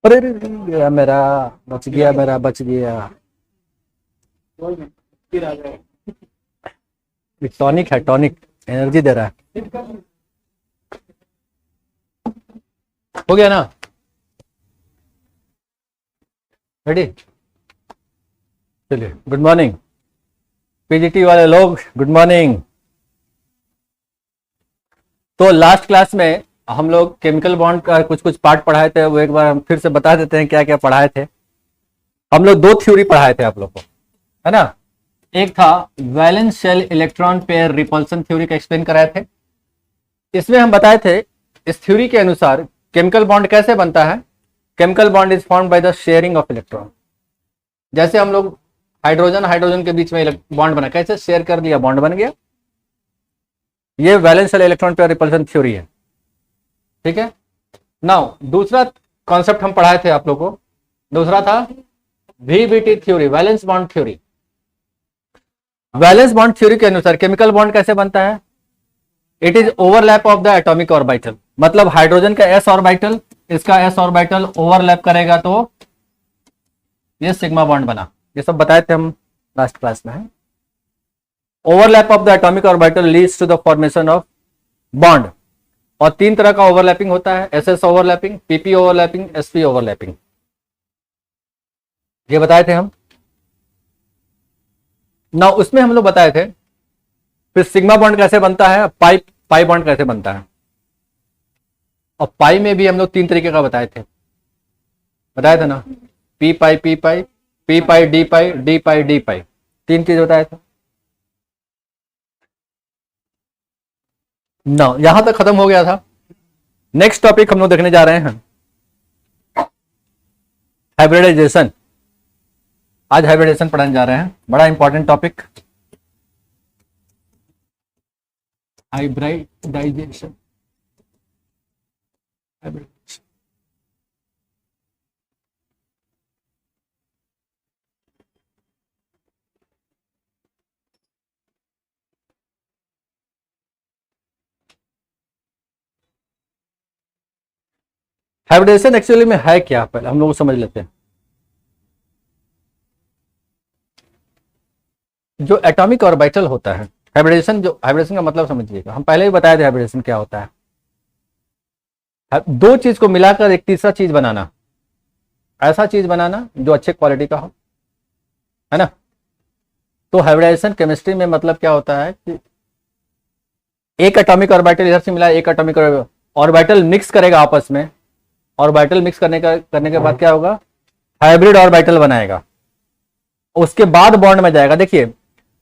अरे अरे, अरे, गया मेरा, बच गया मेरा, बच गया। टॉनिक है, टॉनिक एनर्जी दे रहा है। हो गया ना? रेडी? चलिए, गुड मॉर्निंग पीजीटी वाले लोग, गुड मॉर्निंग। तो लास्ट क्लास में हम लोग केमिकल बॉन्ड का कुछ कुछ पार्ट पढ़ाए थे, वो एक बार हम फिर से बता देते हैं क्या क्या पढ़ाए थे। हम लोग दो थ्योरी पढ़ाए थे आप लोग को, है ना? एक था valence shell electron pair repulsion theory का एक्सप्लेन कराए थे। इसमें हम बताए थे इस थ्योरी के अनुसार केमिकल बॉन्ड कैसे बनता है। Chemical bond is formed by the sharing of electron. जैसे हम लोग हाइड्रोजन हाइड्रोजन के बीच में बॉन्ड बना, कैसे शेयर कर दिया, बॉन्ड बन गया। ये valence shell electron pair repulsion theory है, ठीक है। नाउ दूसरा कॉन्सेप्ट हम पढ़ाए थे आप लोग को, दूसरा था VBT theory, valence bond theory. Valence bond theory के अनुसार केमिकल बॉन्ड कैसे बनता है? It is overlap of the atomic orbital. मतलब हाइड्रोजन का एस ऑर्बिटल इसका एस ऑर्बिटल ओवरलैप करेगा तो ये सिग्मा बॉन्ड बना। ये सब बताए थे हम लास्ट क्लास में। Overlap of the atomic orbital leads to the formation of bond. और तीन तरह का ओवरलैपिंग होता है, SS overlapping, PP overlapping, SP overlapping, ये बताए थे हम ना। उसमें हम लोग बताए थे फिर सिग्मा बॉन्ड कैसे बनता है, पाई पाई बॉन्ड कैसे बनता है। और पाई में भी हम लोग तीन तरीके का बताए थे ना, पी पाई पी पाई, पी पाई डी पाई, डी पाई डी पाई, तीन चीज बताए थे ना। यहां तक खत्म हो गया था। नेक्स्ट टॉपिक हम लोग देखने जा रहे हैं हाइब्रिडाइजेशन। आज हाइब्रिडाइजेशन पढ़ाने जा रहे हैं, बड़ा important topic hybridisation. Hybridisation actually में है क्या, पहले हम लोग समझ लेते हैं। जो एटॉमिक ऑर्बिटल होता है, हाइब्रिडेशन का मतलब समझिएगा, हम पहले ही बताए थे हाइब्रिडेशन क्या होता है। दो चीज को मिलाकर एक तीसरा चीज बनाना, ऐसा चीज बनाना जो अच्छे क्वालिटी का हो, है ना। तो हाइब्रिडाइजेशन केमिस्ट्री में मतलब क्या होता है कि एक एटॉमिक ऑर्बिटल इधर से मिला, एक एटॉमिक ऑर्बिटल मिक्स करेगा आपस में। ऑर्बिटल मिक्स करने के बाद क्या होगा, हाइब्रिड ऑर्बिटल बनाएगा, उसके बाद बॉन्ड में जाएगा। देखिए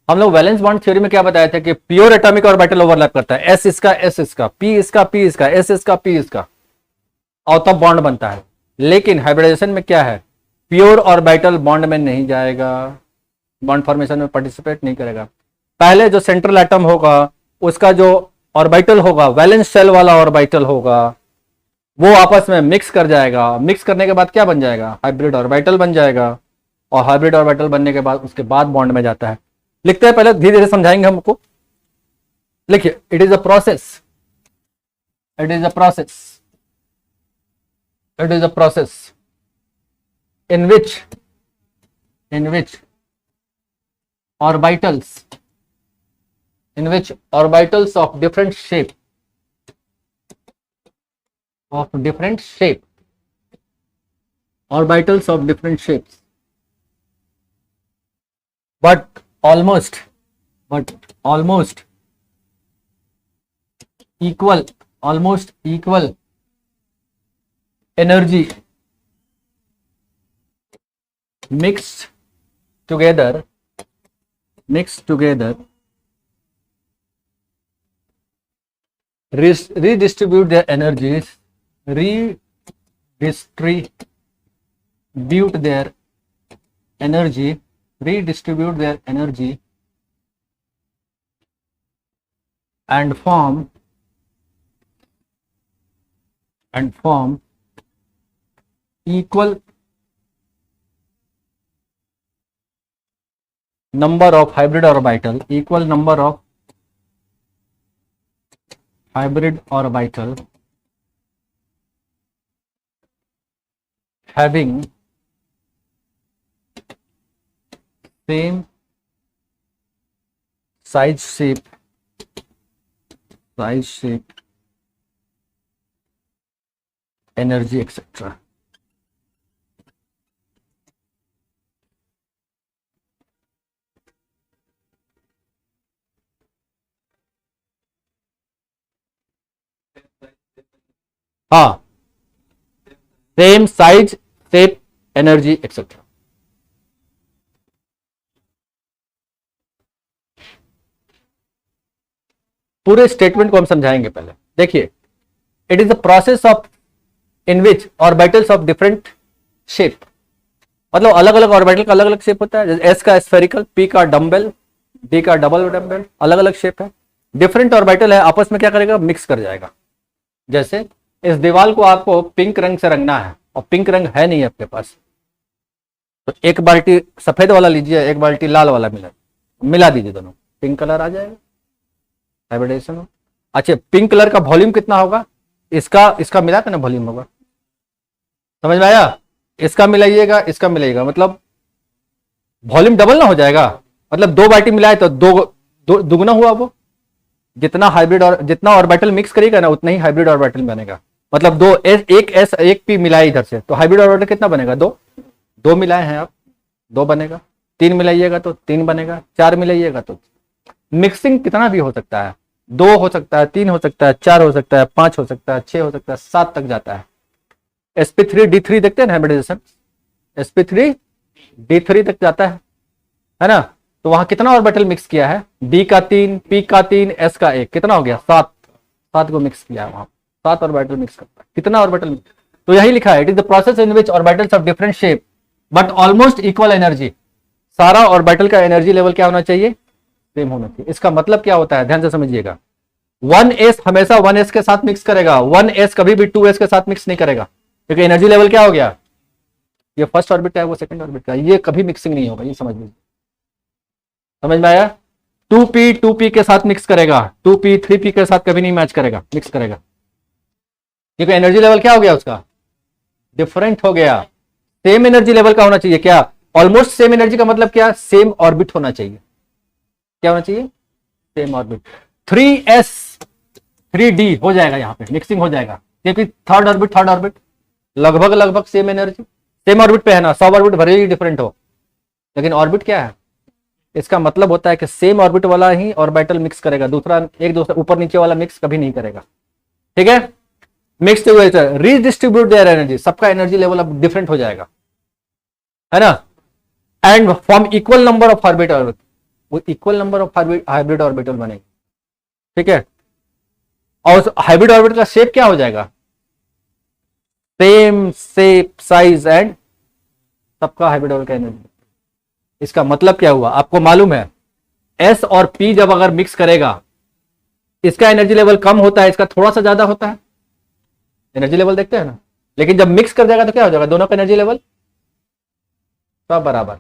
हम लोग वैलेंस बॉन्ड थ्योरी में क्या बताया था कि प्योर एटॉमिक ऑर्बिटल ओवरलैप करता है, एस इसका एस इसका, पी इसका पी इसका, एस इसका पी इसका, और तब बॉन्ड बनता है। लेकिन हाइब्रिडाइजेशन में क्या है, प्योर ऑर्बिटल बॉन्ड में नहीं जाएगा, बॉन्ड फॉर्मेशन में पार्टिसिपेट नहीं करेगा। पहले जो सेंट्रल एटम होगा उसका जो ऑर्बिटल होगा, वैलेंस शेल वाला ऑर्बिटल होगा, वो आपस में मिक्स कर जाएगा। मिक्स करने के बाद क्या बन जाएगा, हाइब्रिड ऑर्बिटल बन जाएगा। और हाइब्रिड ऑर्बिटल बनने के बाद उसके बाद बॉन्ड में जाता है। लिखते हैं, पहले धीरे धीरे समझाएंगे हमको। लिखिए, it is a process, it is a process, it is a process in which orbitals in which orbitals of different shape orbitals of different shapes but almost equal energy mixed together redistribute their energies, redistribute their energy and form equal number of hybrid orbital having same size, shape, energy, etc. हाँ, same size, shape, energy, etcetera. पूरे statement को हम समझाएंगे। पहले देखिए, it is the process of in which orbitals of different shape, मतलब अलग अलग ऑर्बिटल का अलग अलग शेप होता है। एस का स्फेरिकल, पी का डम्बेल, डी का डबल डम्बेल, अलग अलग शेप है। डिफरेंट ऑर्बिटल है, आपस में क्या करेगा, मिक्स कर जाएगा। जैसे इस दीवार को आपको पिंक रंग से रंगना है और पिंक रंग है नहीं आपके पास, तो एक बाल्टी सफेद वाला लीजिए, एक बाल्टी लाल वाला मिला दीजिए, दोनों पिंक कलर आ जाएगा, हाइब्रिडेशन हो। अच्छा, पिंक कलर का वॉल्यूम कितना होगा, इसका मिला था ना वॉल्यूम होगा, समझ में आया? इसका मिलाइएगा, इसका मिलाइएगा, मतलब वॉल्यूम डबल ना हो जाएगा। मतलब दो बाल्टी मिलाए तो दुगना हुआ वो। जितना हाइब्रिड और जितना ऑर्बिटल मिक्स करेगा ना, उतना ही हाइब्रिड ऑर्बिटल बनेगा। मतलब दो एस, एक एस एक पी मिलाए इधर से, तो हाइब्रिड ऑर्बिटल कितना बनेगा, दो मिलाए हैं आप, दो बनेगा। तीन मिलाइएगा तो तीन बनेगा, चार मिलाइएगा तो। मिक्सिंग कितना भी हो सकता है, दो हो सकता है, तीन हो सकता है, चार हो सकता है, पांच हो सकता है, छह हो सकता है, सात तक जाता है। sp3d3 देखते हैं ना हाइब्रिडेशन, sp3d3 तक जाता है ना? तो वहां कितना ऑर्बिटल मिक्स किया है, डी का 3, पी का 3, एस का 1, कितना हो गया, 7 को मिक्स किया है वहां। 7 ऑर्बिटल मिक्स करता है, कितना ऑर्बिटल? तो यही लिखा है, it is the process in which orbitals of different shape but almost equal energy. सारा ऑर्बिटल का एनर्जी लेवल क्या होना चाहिए, सेम होना चाहिए। इसका मतलब क्या होता है, ध्यान से समझिएगा। 1s हमेशा 1s के साथ मिक्स करेगा, 1s कभी भी 2s के साथ मिक्स नहीं करेगा, क्योंकि एनर्जी लेवल क्या हो गया, ये फर्स्ट ऑर्बिट का है, वो सेकंड ऑर्बिट का है, ये कभी मिक्सिंग नहीं होगा, ये समझ लीजिए। समझ में आया? 2p के साथ मिक्स करेगा, 2p 3p के साथ कभी नहीं मैच करेगा, मिक्स करेगा, क्योंकि एनर्जी लेवल क्या हो गया उसका, डिफरेंट हो गया। सेम एनर्जी लेवल का होना चाहिए, क्या ऑलमोस्ट सेम एनर्जी का मतलब क्या, सेम ऑर्बिट होना चाहिए। क्या होना चाहिए, सेम ऑर्बिट। 3s 3d हो जाएगा, यहां पे मिक्सिंग हो जाएगा, क्योंकि थर्ड ऑर्बिट लगभग सेम एनर्जी, सेम ऑर्बिट पे है ना। 100 ऑर्बिट भले ही डिफरेंट हो, लेकिन ऑर्बिट क्या है, इसका मतलब होता है कि सेम ऑर्बिट वाला ही ऑर्बिटल मिक्स करेगा, दूसरा एक दूसरा ऊपर नीचे वाला मिक्स कभी नहीं करेगा। ठीक है, mix together redistribute their energy, सबका एनर्जी लेवल अब डिफरेंट हो जाएगा, है ना। And form equal number of orbital, वो equal number of hybrid orbital बनेंगे। ठीक है, और हाइब्रिड ऑर्बिटल का शेप क्या हो जाएगा, सेम शेप, साइज एंड सबका हाइब्रिड ऑर्बिटल का एनर्जी। इसका मतलब क्या हुआ, आपको मालूम है, S और P जब अगर मिक्स करेगा, इसका एनर्जी लेवल कम होता है, इसका थोड़ा सा ज्यादा होता है, एनर्जी लेवल देखते हैं ना। लेकिन जब मिक्स कर जाएगा तो क्या हो जाएगा, दोनों का एनर्जी लेवल सब बराबर।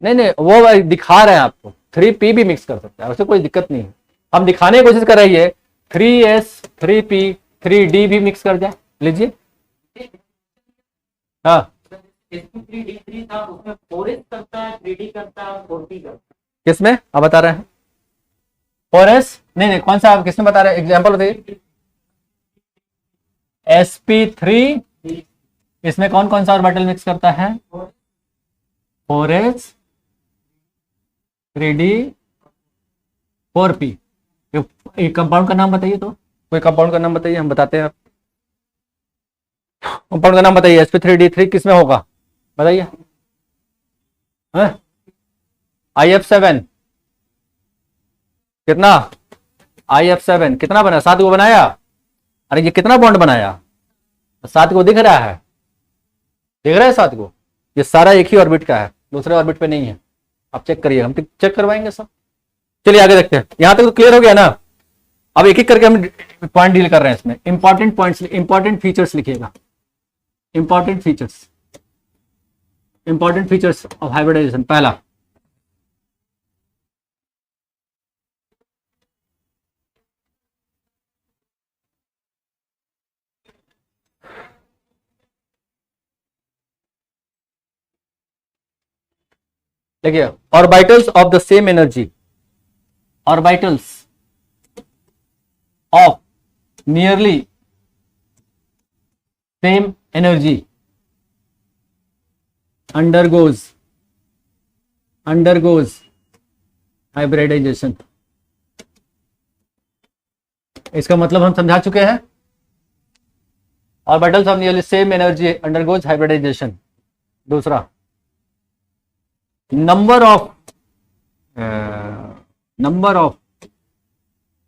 नहीं, वो दिखा रहे हैं आपको, 3p भी मिक्स कर सकता है, उससे कोई दिक्कत नहीं है। हम दिखाने की कोशिश कर रही है 3s 3p 3d भी मिक्स कर जाए, लीजिए। हाँ, sp3d3 था, उसमें 4s करता है, 3d करता है, 4p करता है। किसमें आप बता रहे हैं, 4s नहीं, कौन सा आप किसमें बता रहे हैं, एग्जांपल बताइए। sp3 इसमें कौन कौन सा ऑर्बिटल मिक्स करता है, 4s 3d 4p। कंपाउंड का नाम बताइए, तो कोई कंपाउंड का नाम बताइए, हम बताते हैं। कंपाउंड का नाम बताइए, sp3d3 किसमें होगा, बताइए। IF7 कितना, IF7 कितना बना, 7 को बनाया। अरे ये कितना बॉन्ड बनाया, 7 को दिख रहा है, दिख रहा है 7 को, ये सारा एक ही ऑर्बिट का है, दूसरे ऑर्बिट पे नहीं है। आप चेक करिए, हम चेक करवाएंगे सब। चलिए आगे देखते हैं, यहां तक तो क्लियर हो गया ना। अब एक एक करके हम पॉइंट डील कर रहे हैं इसमें। इंपॉर्टेंट पॉइंट्स, इंपॉर्टेंट फीचर्स लिखिएगा, इंपॉर्टेंट फीचर्स ऑफ हाइब्रिडाइजेशन। पहला, देखिए, orbitals of the same energy, orbitals of nearly same energy undergoes hybridization. इसका मतलब हम समझा चुके हैं, orbitals of nearly same energy undergoes hybridization. दूसरा, number of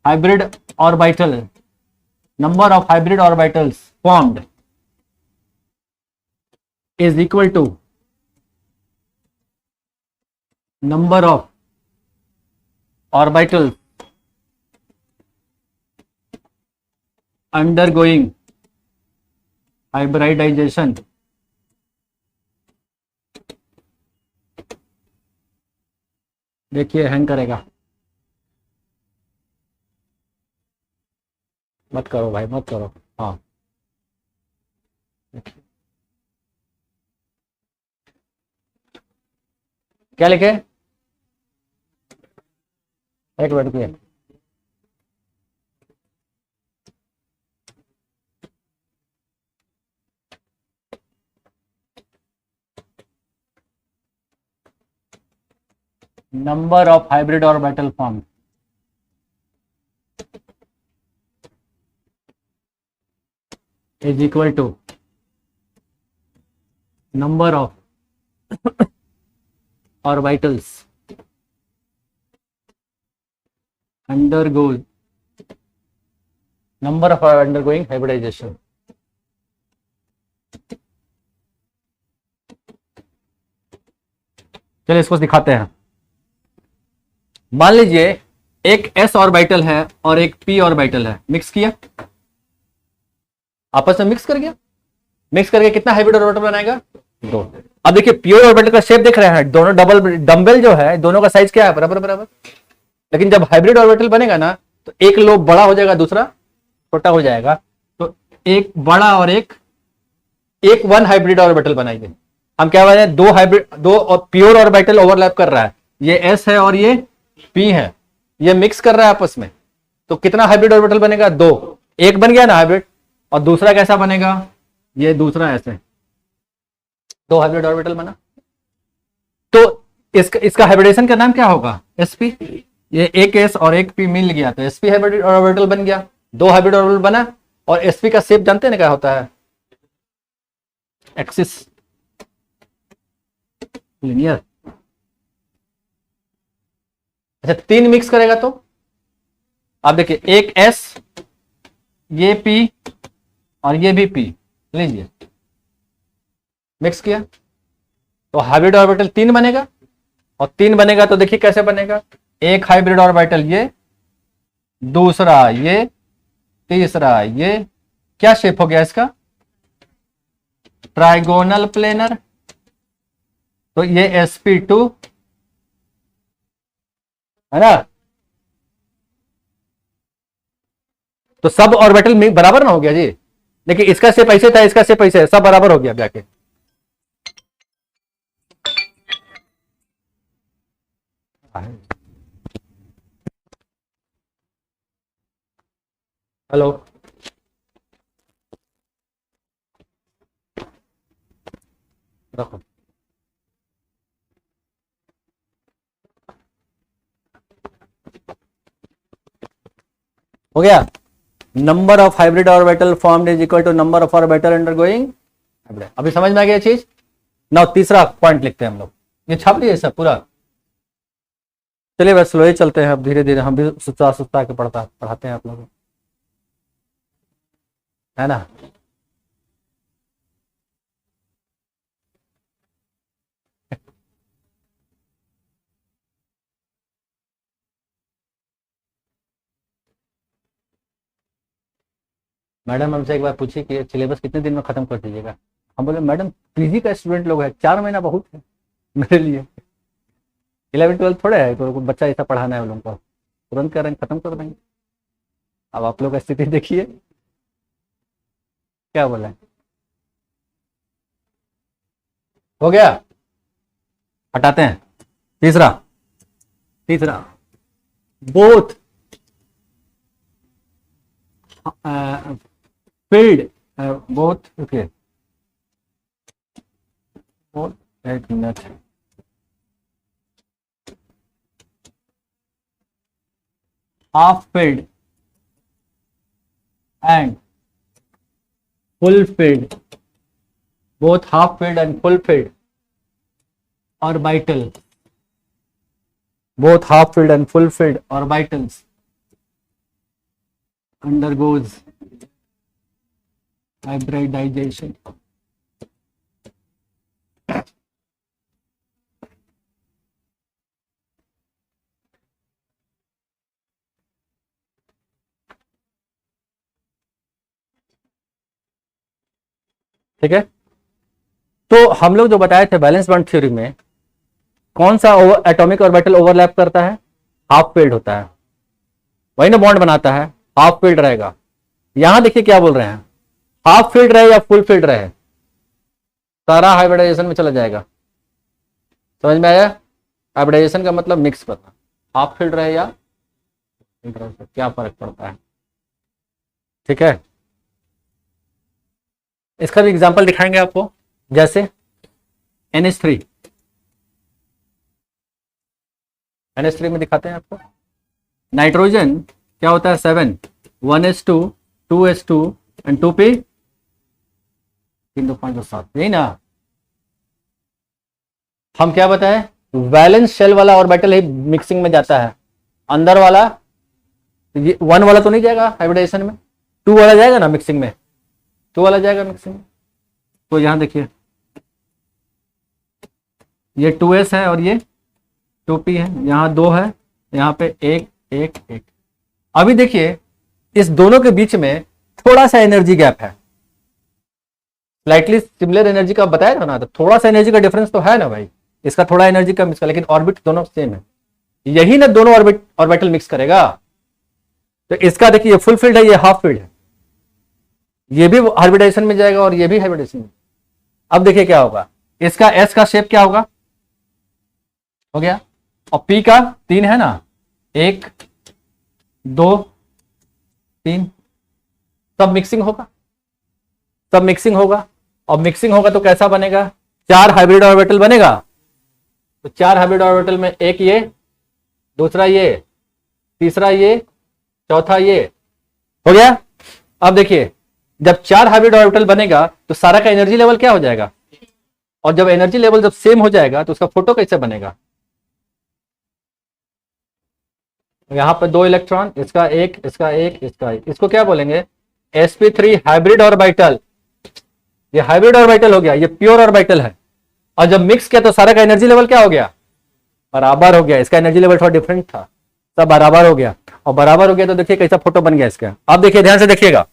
hybrid orbitals formed is equal to number of orbitals undergoing hybridization देखिए hang करेगा, मत करो भाई मत करो। हाँ क्या लिखे, एक मिनट की, number of hybrid orbital form is equal to number of orbitals undergoing hybridization। चलिए इसको दिखाते हैं। मान लीजिए एक s ऑर्बिटल है और एक p ऑर्बिटल है, मिक्स किया, आपस में मिक्स कर गया, मिक्स करके कितना हाइब्रिड ऑर्बिटल बनाएगा, 2। अब देखिए प्योर ऑर्बिटल का शेप देख रहे हैं, दोनों डबल डंबल जो है दोनों का साइज क्या है, बराबर बराबर। लेकिन जब हाइब्रिड ऑर्बिटल बनेगा ना तो एक लोब बड़ा हो जाएगा, दूसरा छोटा हो जाएगा, तो एक बड़ा और एक वन हाइब्रिड ऑर्बिटल बनाएंगे। हम क्या बना, दो प्योर ऑर्बिटल ओवरलैप कर रहा है, ये एस है और ये पी है, ये मिक्स कर रहा है आपस में, तो कितना हाइब्रिड ऑर्बिटल बनेगा, 2। एक बन गया ना हाइब्रिड, और दूसरा कैसा बनेगा, ये दूसरा ऐसे, 2 हाइब्रिड ऑर्बिटल बना। तो इसका हाइब्रिडेशन का नाम क्या होगा, sp। ये एक s और एक p मिल गया तो sp हाइब्रिड ऑर्बिटल बन गया, 2 हाइब्रिड ऑर्बिटल बना। और sp का शेप जानते हैं ना क्या होता है, एक्सिस लिनियर। अच्छा 3 मिक्स करेगा तो आप देखिए, एक s, ये p और ये भी p, लीजिए मिक्स किया तो हाइब्रिड ऑर्बिटल 3 बनेगा, और 3 बनेगा तो देखिए कैसे बनेगा, एक हाइब्रिड ऑर्बिटल ये, दूसरा ये, तीसरा ये, क्या शेप हो गया इसका, ट्राइगोनल प्लेनर। तो ये sp2 है ना, तो सब ऑर्बिटल बराबर ना हो गया जी। देखिए इसका शेप ऐसे था, इसका शेप ऐसे है, सब बराबर हो गया जाके। हेलो, रखो। हो गया, number of hybrid orbital formed is equal to number of orbital undergoing hybrid. अभी समझ में आ गया चीज ना। तीसरा पॉइंट लिखते हैं हम लोग, ये छाप लिया सब पूरा। चलिए बस स्लो ही चलते हैं, अब धीरे धीरे हम भी सुस्ता के पढ़ाते हैं आप लोगों को, है ना। मैडम हमसे एक बार पूछी कि सिलेबस कितने दिन में खत्म कर दीजिएगा। हम बोले मैडम पीजी का स्टूडेंट लोग है, 4 महीना बहुत है मेरे लिए, 11-12 थोड़े है, तो बच्चा ऐसा पढ़ाना है उन लोगों को, तुरंत करेंगे खत्म कर देंगे। अब आप लोग का स्थिति देखिए क्या बोला है। हो गया, हटाते हैं। तीसरा तीसरा बोथ फील्ड बोथ ओके एक minute half field and full filled, both half filled and full filled orbital, both half filled and full filled orbitals undergoes hybridization. ठीक है, तो हम लोग जो बताए थे बैलेंस बॉन्ड थ्योरी में कौन सा एटॉमिक ऑर्बिटल ओवरलैप करता है, हाफ फील्ड होता है, वही ना बॉन्ड बनाता है, हाफ फील्ड रहेगा। यहां देखिए क्या बोल रहे हैं, हाफ फील्ड रहे या फुल फील्ड रहे, सारा हाइब्रिडाइजेशन में चला जाएगा। समझ में आया? हाइब्रिडाइजेशन का मतलब मिक्स करना, हाफ फील्ड रहे या क्या फर्क पड़ता है। ठीक है, इसका भी एग्जांपल दिखाएंगे आपको, जैसे NH3 में दिखाते हैं आपको। नाइट्रोजन क्या होता है 7 1s2 2s2 एंड 2p 3 2 5 2 7, यही ना। हम क्या बताए, वैलेंस शेल वाला ऑर्बिटल ही मिक्सिंग में जाता है, अंदर वाला 1 वाला तो नहीं जाएगा हाइब्रिडाइजेशन में, 2 वाला जाएगा ना मिक्सिंग में, 2 वाला जाएगा मिक्सिंग में। तो यहां देखिए ये 2s है और ये 2p है, यहां 2 है, यहां पे 1 1 1। अभी देखिए इस दोनों के बीच में थोड़ा सा एनर्जी गैप है, स्लाइटली सिमिलर एनर्जी का बताया था ना, तो थोड़ा सा एनर्जी का डिफरेंस तो है ना भाई, इसका थोड़ा एनर्जी कम, इसका, लेकिन ऑर्बिट दोनों सेम है, यही ना दोनों ऑर्बिटल मिक्स करेगा। तो इसका देखिए ये फुल फील्ड है, ये हाफ फील्ड है, ये भी हाइब्रिडाइजेशन में जाएगा और ये भी हाइब्रिडाइजेशन में। अब देखिए क्या होगा, इसका एस का शेप क्या होगा, हो गया, और पी का 3 है ना, 1 2 3, सब मिक्सिंग होगा, सब मिक्सिंग होगा। और मिक्सिंग होगा तो कैसा बनेगा, 4 हाइब्रिड ऑर्बिटल बनेगा। तो 4 हाइब्रिड ऑर्बिटल में एक ये, दूसरा ये, तीसरा ये, चौथा ये, हो गया। अब देखिए जब 4 हाइब्रिड ऑर्बिटल बनेगा तो सारा का एनर्जी लेवल क्या हो जाएगा, और जब एनर्जी लेवल जब सेम हो जाएगा तो उसका फोटो कैसे बनेगा। यहां पर 2 इलेक्ट्रॉन, इसका एक, इसका एक, इसका एक, इसको क्या बोलेंगे, sp3 हाइब्रिड ऑर्बिटल। ये हाइब्रिड ऑर्बिटल हो गया, ये प्योर ऑर्बिटल है। और जब मिक्स किया तो सारा का एनर्जी लेवल क्या हो गया, बराबर हो गया। इसका एनर्जी लेवल थोड़ा डिफरेंट था, सब बराबर हो गया, और बराबर हो गया तो देखिए कैसा फोटो बन गया इसका। अब देखिए ध्यान से देखिएगा,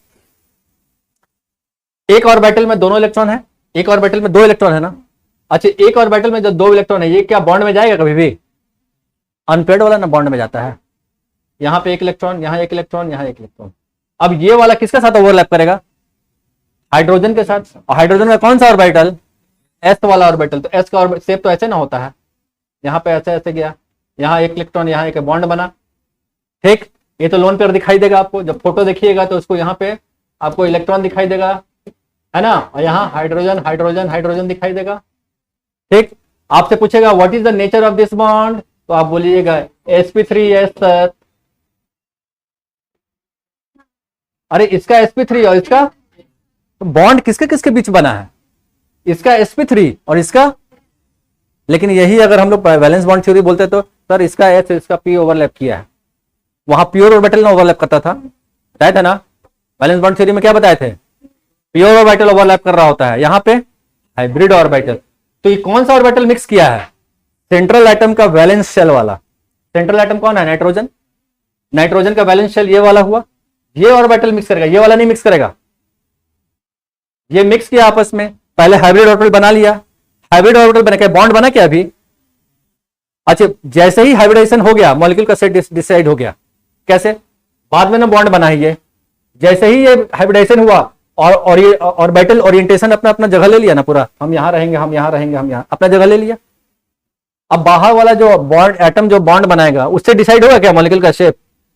एक ऑर्बिटल में दोनों इलेक्ट्रॉन है, एक ऑर्बिटल में 2 इलेक्ट्रॉन है ना। अच्छा, एक ऑर्बिटल में जो 2 इलेक्ट्रॉन है ये क्या बॉन्ड में जाएगा कभी भी, अनपेयर्ड वाला ना बॉन्ड में जाता है। यहां पे 1 इलेक्ट्रॉन, यहां 1 इलेक्ट्रॉन, यहां 1 इलेक्ट्रॉन। अब ये वाला किसके साथ ओवरलैप करेगा, हाइड्रोजन के साथ। और हाइड्रोजन का कौन सा ऑर्बिटल, एस वाला ऑर्बिटल। तो एस का शेप तो ऐसे ना होता है, यहाँ पे ऐसे ऐसे गया, यहाँ 1 इलेक्ट्रॉन, यहाँ एक बॉन्ड बना। ठीक, ये तो लोन पेयर दिखाई देगा आपको, जब फोटो देखिएगा तो उसको यहाँ पे आपको इलेक्ट्रॉन दिखाई देगा, है ना, और यहाँ हाइड्रोजन हाइड्रोजन हाइड्रोजन दिखाई देगा। ठीक, आपसे पूछेगा what is the nature of this bond, तो आप बोलिएगा sp3 सर। अरे इसका sp3 और इसका बॉन्ड किसके किसके बीच बना है, इसका sp3 और इसका। लेकिन यही अगर हम लोग वैलेंस बॉन्ड थ्योरी बोलते तो सर इसका एस इसका पी ओवरलैप किया है, वहां प्योर ऑर्बिटल ना ओवरलैप करता था, बताया था ना। वैलेंस बॉन्ड थ्योरी में क्या बताए थे, प्योर ऑर्बिटल ओवरलैप कर रहा होता है, यहाँ पे हाइब्रिड ऑर्बिटल। तो ये कौन सा ऑर्बिटल मिक्स किया है, सेंट्रल एटम का वैलेंस शेल वाला। सेंट्रल एटम कौन है, नाइट्रोजन। नाइट्रोजन का वैलेंस शेल ये वाला हुआ, ये ऑर्बिटल मिक्स करेगा, ये वाला नहीं मिक्स करेगा। ये मिक्स किया आपस में, पहले हाइब्रिड ऑर्बिटल बना लिया, हाइब्रिड ऑर्बिटल बना के बॉन्ड बना क्या अभी। अच्छा, जैसे ही हाइब्रिडाइजेशन हो गया मॉलिक्यूल का सेट डिसाइड हो गया, कैसे, बाद में ना बॉन्ड बना ही है। जैसे ही ये हाइब्रिडाइजेशन हुआ और ये ऑर्बिटल ओरिएंटेशन अपना अपना जगह ले लिया ना पूरा, हम यहां रहेंगे, हम यहां रहेंगे, हम यहां, अपना जगह ले लिया। अब बाहर वाला जो बॉन्ड एटम जो बॉन्ड बनाएगा उससे डिसाइड होगा क्या मॉलिक्यूल का शेप?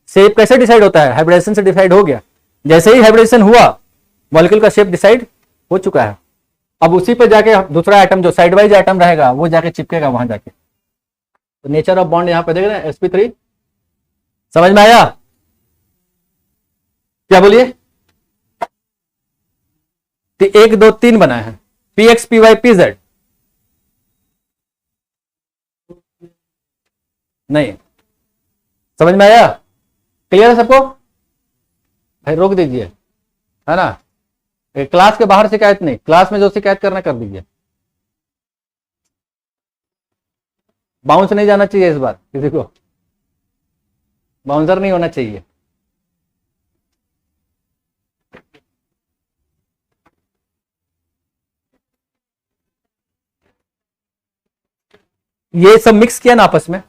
शेप कैसे डिसाइड होता है? हाइब्रिडेशन से डिसाइड हो गया। जैसे ही हाइब्रिडेशन हुआ मॉलिक्यूल का शेप डिसाइड हो चुका है। अब उसी पे जाके दूसरा एटम जो साइड वाइज एटम रहेगा वो जाके चिपकेगा वहां जाके। तो नेचर ऑफ बॉन्ड यहां पे देख रहे हैं sp3, समझ में आया? क्या बोलिए? तो 1 2 3 बना है, px py pz नहीं, समझ में आया? क्लियर है सबको? भाई रोक दीजिए, है ना? क्लास के बाहर शिकायत नहीं, क्लास में जो शिकायत करना कर दीजिए। बाउंस नहीं जाना चाहिए इस बार, किसी को बाउंसर नहीं होना चाहिए। ये सब मिक्स किया ना आपस में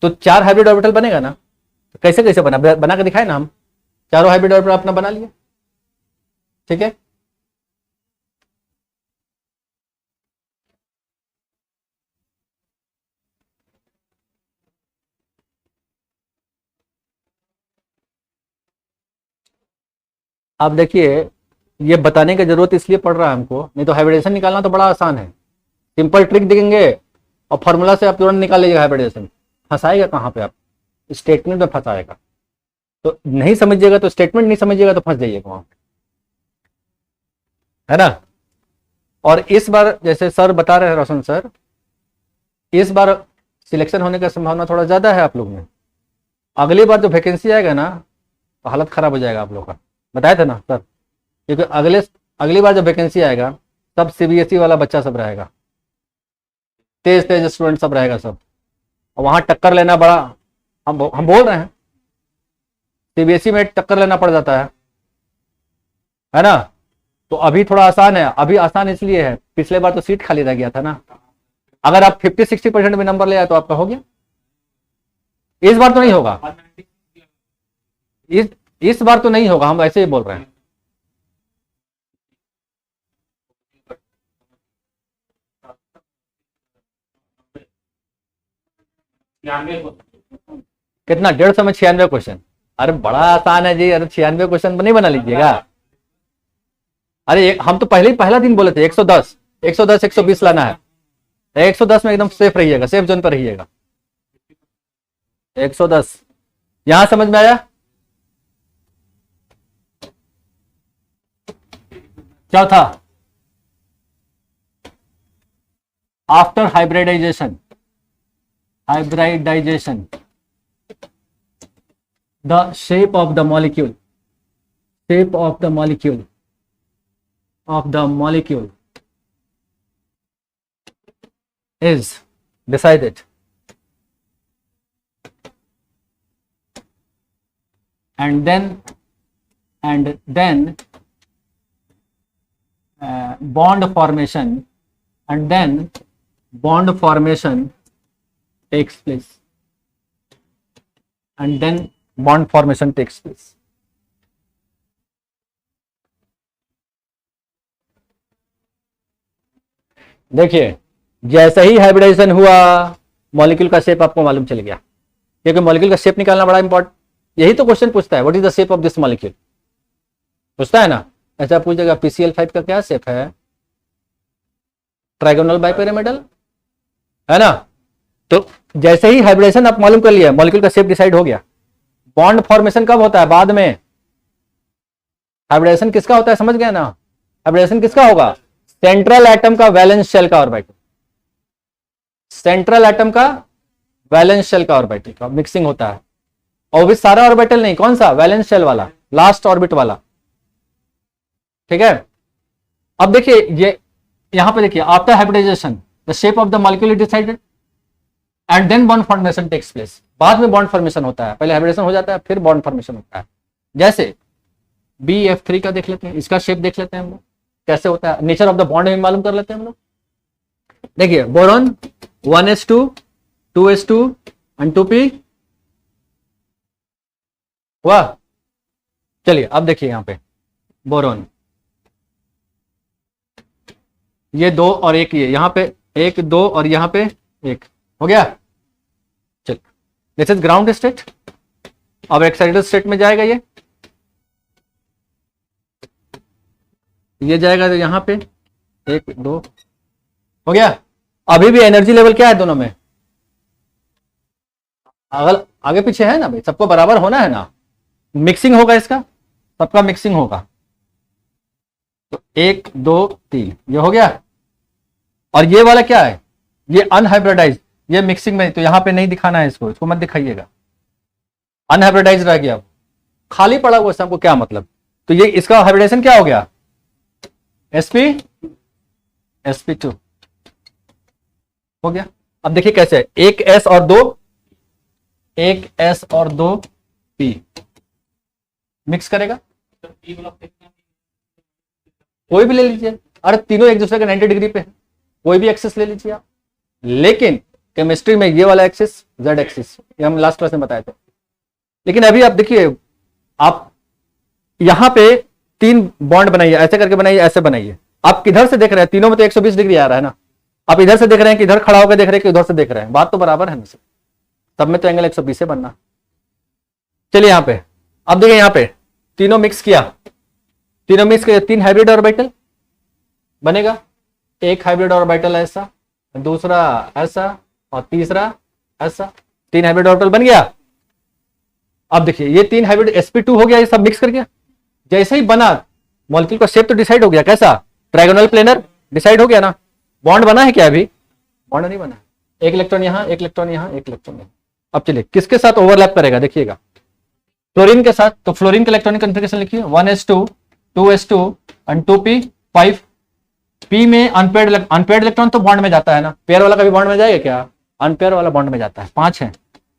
तो 4 हाइब्रिड ऑर्बिटल बनेगा ना। तो कैसे कैसे बना के दिखाए ना हम, चारों हाइब्रिड ऑर्बिटल अपना बना लिया, ठीक है। अब देखिए ये बताने की जरूरत इसलिए पड़ रहा है हमको, नहीं तो हाइब्रिडेशन निकालना तो बड़ा आसान है, सिंपल ट्रिक देंगे और फॉर्मूला से आप तुरंत निकाल लीजिएगा हाइब्रिडेशन। फंसाएगा कहाँ पे? आप स्टेटमेंट में फंसाएगा। तो नहीं समझिएगा तो स्टेटमेंट नहीं समझिएगा तो फंस जाइएगा वहां, है ना। और इस बार जैसे सर बता रहे हैं रोशन सर, इस बार सिलेक्शन होने का संभावना थोड़ा ज्यादा है आप लोग में। अगली बार जो वैकेंसी आएगा ना तो हालत खराब हो जाएगा आप लोग का, बताया था ना सर। क्योंकि अगली बार जब वैकेंसी आएगा सब सीबीएसई वाला बच्चा सब रहेगा, तेज तेज स्टूडेंट सब रहेगा सब, और वहां टक्कर लेना बड़ा, हम बोल रहे हैं सीबीएसई में टक्कर लेना पड़ जाता है ना। तो अभी थोड़ा आसान है, अभी आसान इसलिए है पिछले बार तो सीट खाली रह गया था ना। अगर आप 50-60% में नंबर ले आए तो आपका हो गया। इस बार तो नहीं होगा, इस बार तो नहीं होगा, हम ऐसे ही बोल रहे हैं। कितना 150 में 96 क्वेश्चन? अरे बड़ा आसान है जी, अरे 96 क्वेश्चन नहीं बना लीजिएगा। अरे हम तो पहले ही पहला दिन बोले थे 110 120 लाना है। 110 में एकदम सेफ रहिएगा, सेफ जोन पर रहिएगा। 110 यहां समझ में आया? चौथा, after hybridisation the shape of the molecule is decided, and then bond formation takes place, देखिए जैसे ही हाइब्रिडाइजेशन हुआ मॉलिक्यूल का शेप आपको मालूम चल गया, क्योंकि मॉलिक्यूल का शेप निकालना बड़ा इंपॉर्टेंट, यही तो क्वेश्चन पूछता है, what is the shape of this molecule, पूछता है ना। ऐसा पूछेगा PCl5 का क्या शेप है, ट्राइगोनल बाइपिरामिडल, है ना। तो जैसे ही हाइब्रिडेशन आप मालूम कर लिया मॉलिक्यूल का शेप डिसाइड हो गया। बॉन्ड फॉर्मेशन कब होता है? बाद में। हाइब्रिडेशन किसका होता है समझ गए ना? हाइब्रिडेशन किसका होगा? सेंट्रल एटम का वैलेंस शेल का ऑर्बिटल, सेंट्रल एटम का वैलेंस शेल का ऑर्बिटल का मिक्सिंग होता है। और भी सारा ऑर्बिटल नहीं, कौन सा? वैलेंस शेल वाला, लास्ट ऑर्बिट वाला, ठीक है। अब देखिए ये यहां पे देखिए, after hybridisation the shape of the molecule is decided and then bond formation takes place. बाद में बॉन्ड फॉर्मेशन होता है, पहले हाइब्रिडेशन हो जाता है फिर बॉन्ड फॉर्मेशन होता है। जैसे BF3 का देख लेते हैं, इसका शेप देख लेते हैं हम लोग कैसे होता है, नेचर ऑफ द बॉन्ड भी मालूम कर लेते हैं हम लोग। देखिए boron 1s2 2s2 and 2p हुआ। चलिए अब देखिए यहां पे बोरॉन, ये 2 और 1, ये यहां पे 1 2 और यहां पे एक हो गया। चल, दिस इज ग्राउंड स्टेट। अब एक्साइटेड स्टेट में जाएगा ये जाएगा तो यहां पे 1 2 हो गया। अभी भी एनर्जी लेवल क्या है दोनों में, अगर आगे पीछे है ना भाई, सबको बराबर होना है ना, मिक्सिंग होगा इसका, सबका मिक्सिंग होगा। तो 1 2 3 ये हो गया। और ये वाला क्या है, ये अनहाइब्रिडाइज, ये मिक्सिंग में, तो यहां पे नहीं दिखाना है इसको मत दिखाइएगा। अनहाइब्रिडाइज रह गया, खाली पड़ा हुआ, सबको क्या मतलब। तो ये इसका हाइब्रिडेशन क्या हो गया, sp2 हो गया। अब देखिए कैसे है, एक s और दो p मिक्स करेगा, कोई भी ले लीजिए। अरे तीनों एक दूसरे के 90 डिग्री पे है, कोई भी एक्सिस ले लीजिए आप। लेकिन केमिस्ट्री में ये वाला एक्सिस z एक्सिस, ये हम लास्ट क्लास में बताए थे। लेकिन अभी आप देखिए, आप यहां पे 3 बॉन्ड बनाइए, ऐसे करके बनाइए, ऐसे बनाइए। आप किधर से देख रहे हैं, तीनों में तो 120 डिग्री आ रहा है ना। आप इधर से देख रहे हैं कि इधर खड़ा होकर देख रहे हैं कि उधर से देख रहे हैं, बात तो बराबर है ना, सब में तो एंगल 120 से बनना। चलिए यहां पे, अब देखिए यहां पे तीनों मिक्स किया, 3 हाइब्रिड ऑर्बिटल बनेगा। एक हाइब्रिड ऑर्बिटल ऐसा, दूसरा ऐसा, और तीसरा ऐसा, 3 हाइब्रिड ऑर्बिटल बन गया। अब देखिए ये 3 हाइब्रिड sp2 हो गया, ये सब मिक्स कर गया। जैसे ही बना, मॉलिक्यूल का शेप तो डिसाइड हो गया, कैसा, ट्रायगोनल प्लेनर डिसाइड हो गया ना। बॉन्ड बना है क्या, अभी बॉन्ड नहीं बना, एक इलेक्ट्रॉन यहां, एक इलेक्ट्रॉन यहां, एक इलेक्ट्रॉन यहां। अब चलिए किसके साथ ओवरलैप करेगा, देखिएगा फ्लोरीन के साथ। तो फ्लोरीन का इलेक्ट्रॉनिक कॉन्फ़िगरेशन लिखिए, 1s2 2s2 and 2p 5। p में अनपेयर्ड इलेक्ट्रॉन तो बॉन्ड में जाता है ना, पेयर वाला कभी बॉन्ड में जाएगा क्या, अनपेयर वाला बॉन्ड में जाता है। 5 है,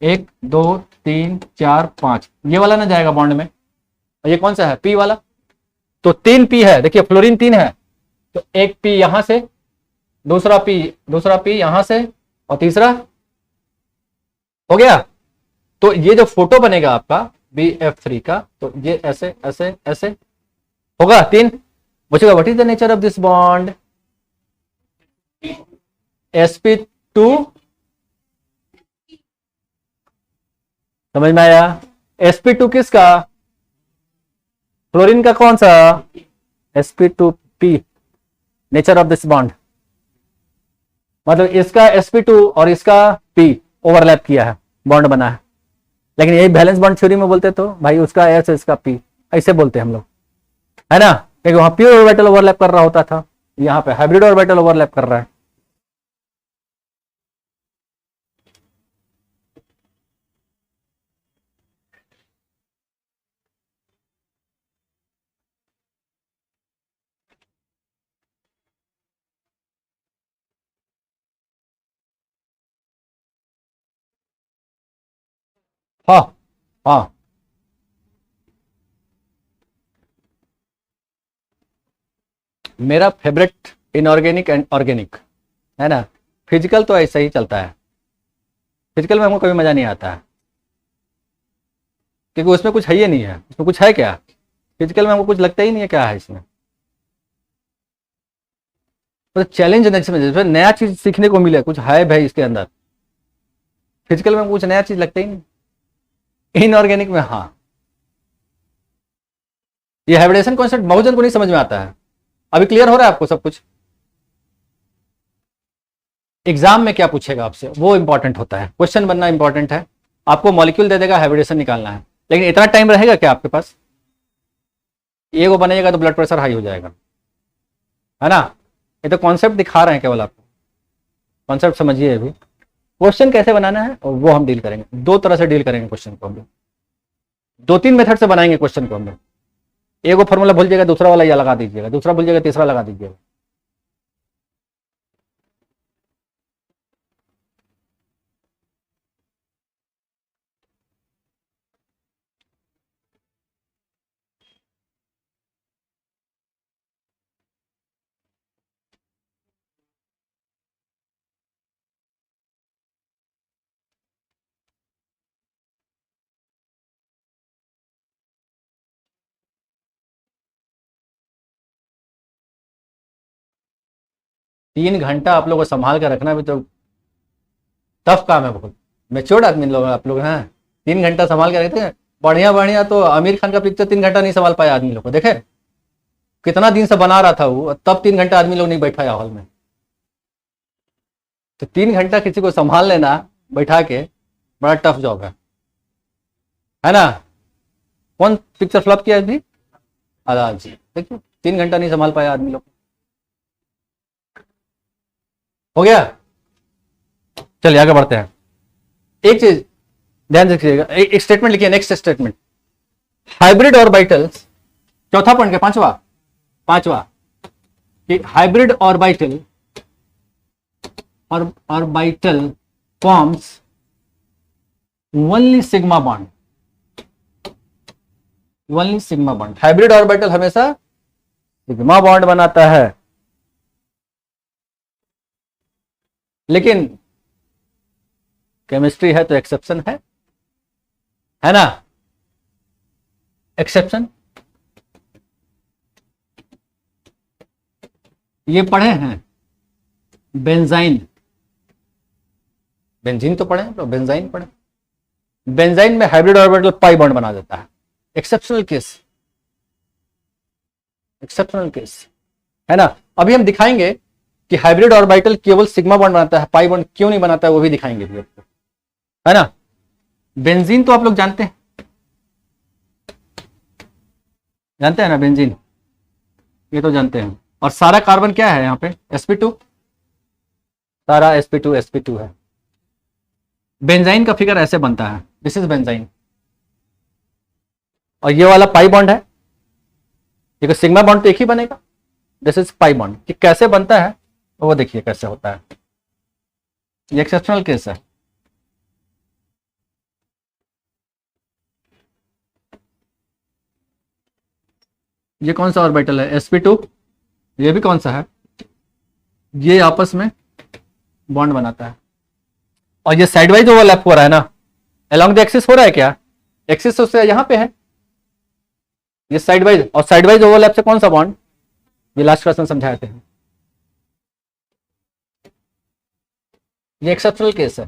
1 2 3 4 5, ये वाला ना जाएगा बॉन्ड में। और ये कौन सा है, p वाला, तो 3 p है। देखिए फ्लोरीन 3 है, तो एक p यहां से, दूसरा p यहां से, और तीसरा हो गया। तो ये जो फोटो बनेगा आपका BF3 का, तो ये ऐसे ऐसे ऐसे होगा 3। पूछेगा what is the nature of this bond, sp2, समझ में आया। sp2 किसका, फ्लोरीन का, कौन सा, sp2p, nature of this bond, मतलब इसका sp2 और इसका p ओवरलैप किया है, बॉन्ड बना है। लेकिन यही बैलेंस बॉन्ड थ्योरी में बोलते तो भाई उसका s इसका p, ऐसे बोलते हम लोग, है ना, क्योंकि वहां प्योर ऑर्बिटल ओवरलैप कर रहा होता था, यहाँ पे हाइब्रिड ऑर्बिटल ओवरलैप कर रहा है। हाँ हाँ, मेरा फेवरेट इनऑर्गेनिक एंड ऑर्गेनिक, है ना। फिजिकल तो ऐसा ही चलता है, फिजिकल में हमको कभी मजा नहीं आता है, क्योंकि उसमें कुछ है ही नहीं है। उसमें कुछ है क्या, फिजिकल में हमको कुछ लगता ही नहीं है क्या है इसमें। तो चैलेंज नहीं समझ, नया चीज सीखने को मिले, कुछ है भाई इसके अंदर। फिजिकल में कुछ नया चीज लगता ही नहीं, इनऑर्गेनिक में हाँ। ये हाइब्रिडेशन कॉन्सेप्ट बहुत जन को नहीं समझ में आता है। अभी क्लियर हो रहा है आपको सब कुछ। एग्जाम में क्या पूछेगा आपसे वो इंपॉर्टेंट होता है, क्वेश्चन बनना इंपॉर्टेंट है। आपको मॉलिक्यूल दे देगा, हाइब्रिडेशन निकालना है, लेकिन इतना टाइम रहेगा क्या आपके पास, ये वो बनाइएगा तो ब्लड प्रेशर हाई हो जाएगा, है ना। ये तो कॉन्सेप्ट दिखा रहे हैं केवल आपको, कॉन्सेप्ट समझिए। अभी क्वेश्चन कैसे बनाना है और वो हम डील करेंगे, 2 तरह से डील करेंगे क्वेश्चन को हम लोग, 2-3 मेथड से बनाएंगे क्वेश्चन को हम लोग। एक वो फॉर्मूला भूल जाएगा, दूसरा वाला या लगा दीजिएगा, दूसरा भूल जाएगा, तीसरा लगा दीजिएगा। तीन घंटा आप लोग को संभाल कर रखना भी तो टफ काम है बहुत, मेच्योर्ड आदमी लोग आप लोग हैं। 3 घंटा संभाल के रहते हैं, बढ़िया बढ़िया। तो आमिर खान का पिक्चर 3 घंटा नहीं संभाल पाया आदमी लोग को, देखे कितना दिन से बना रहा था वो, तब 3 घंटा आदमी लोग नहीं बैठाया हॉल में। तो 3 घंटा किसी को संभाल लेना बैठा के बड़ा टफ जॉब है ना। कौन पिक्चर फ्लॉप किया अभी? आजाद जी, देखिए 3 घंटा नहीं संभाल पाया आदमी लोग। हो गया, चलिए आगे बढ़ते हैं। एक चीज ध्यान रखिएगा, एक स्टेटमेंट लिखिए, नेक्स्ट स्टेटमेंट, हाइब्रिड ऑर्बिटल्स, चौथा पॉइंट का पांचवा कि hybrid orbital forms only sigma bond. Hybrid orbital हमेशा सिग्मा बॉन्ड बनाता है, लेकिन केमिस्ट्री है तो एक्सेप्शन है ना। एक्सेप्शन ये पढ़े हैं, बेंजीन तो पढ़े, तो बेंजाइन पढ़े। बेंजाइन में हाइब्रिड ऑर्बिटल पाई बॉन्ड बना देता है, एक्सेप्शनल केस है ना। अभी हम दिखाएंगे कि हाइब्रिड ऑर्बिटल केवल सिग्मा बॉन्ड बनाता है, पाई बॉन्ड क्यों नहीं बनाता है, वो भी दिखाएंगे भी आपको, है ना। बेंजीन तो आप लोग जानते हैं ना, बेंजीन ये तो जानते हैं। और सारा कार्बन क्या है यहाँ पे? sp2, सारा sp2 है। बेंजाइन का फिगर ऐसे बनता है, दिस इज बेंजाइन, और ये वाला पाई बॉन्ड है, देखो सिग्मा बॉन्ड तो एक ही बनेगा, दिस इज पाई बॉन्ड। कि कैसे बनता है वो देखिए कैसे होता है, ये एक्सेप्शनल केस है। ये कौन सा ऑर्बिटल है? sp2। ये भी कौन सा है? ये आपस में बॉन्ड बनाता है, और ये साइड वाइज ओवरलैप हो रहा है ना, अलोंग द एक्सिस हो रहा है क्या? एक्सिस तो यहां पे है, ये साइड वाइज, और साइड वाइज ओवरलैप से कौन सा बॉन्ड? ये लास्ट क्लास में समझाए थे, ये एक्सेप्शनल केस है।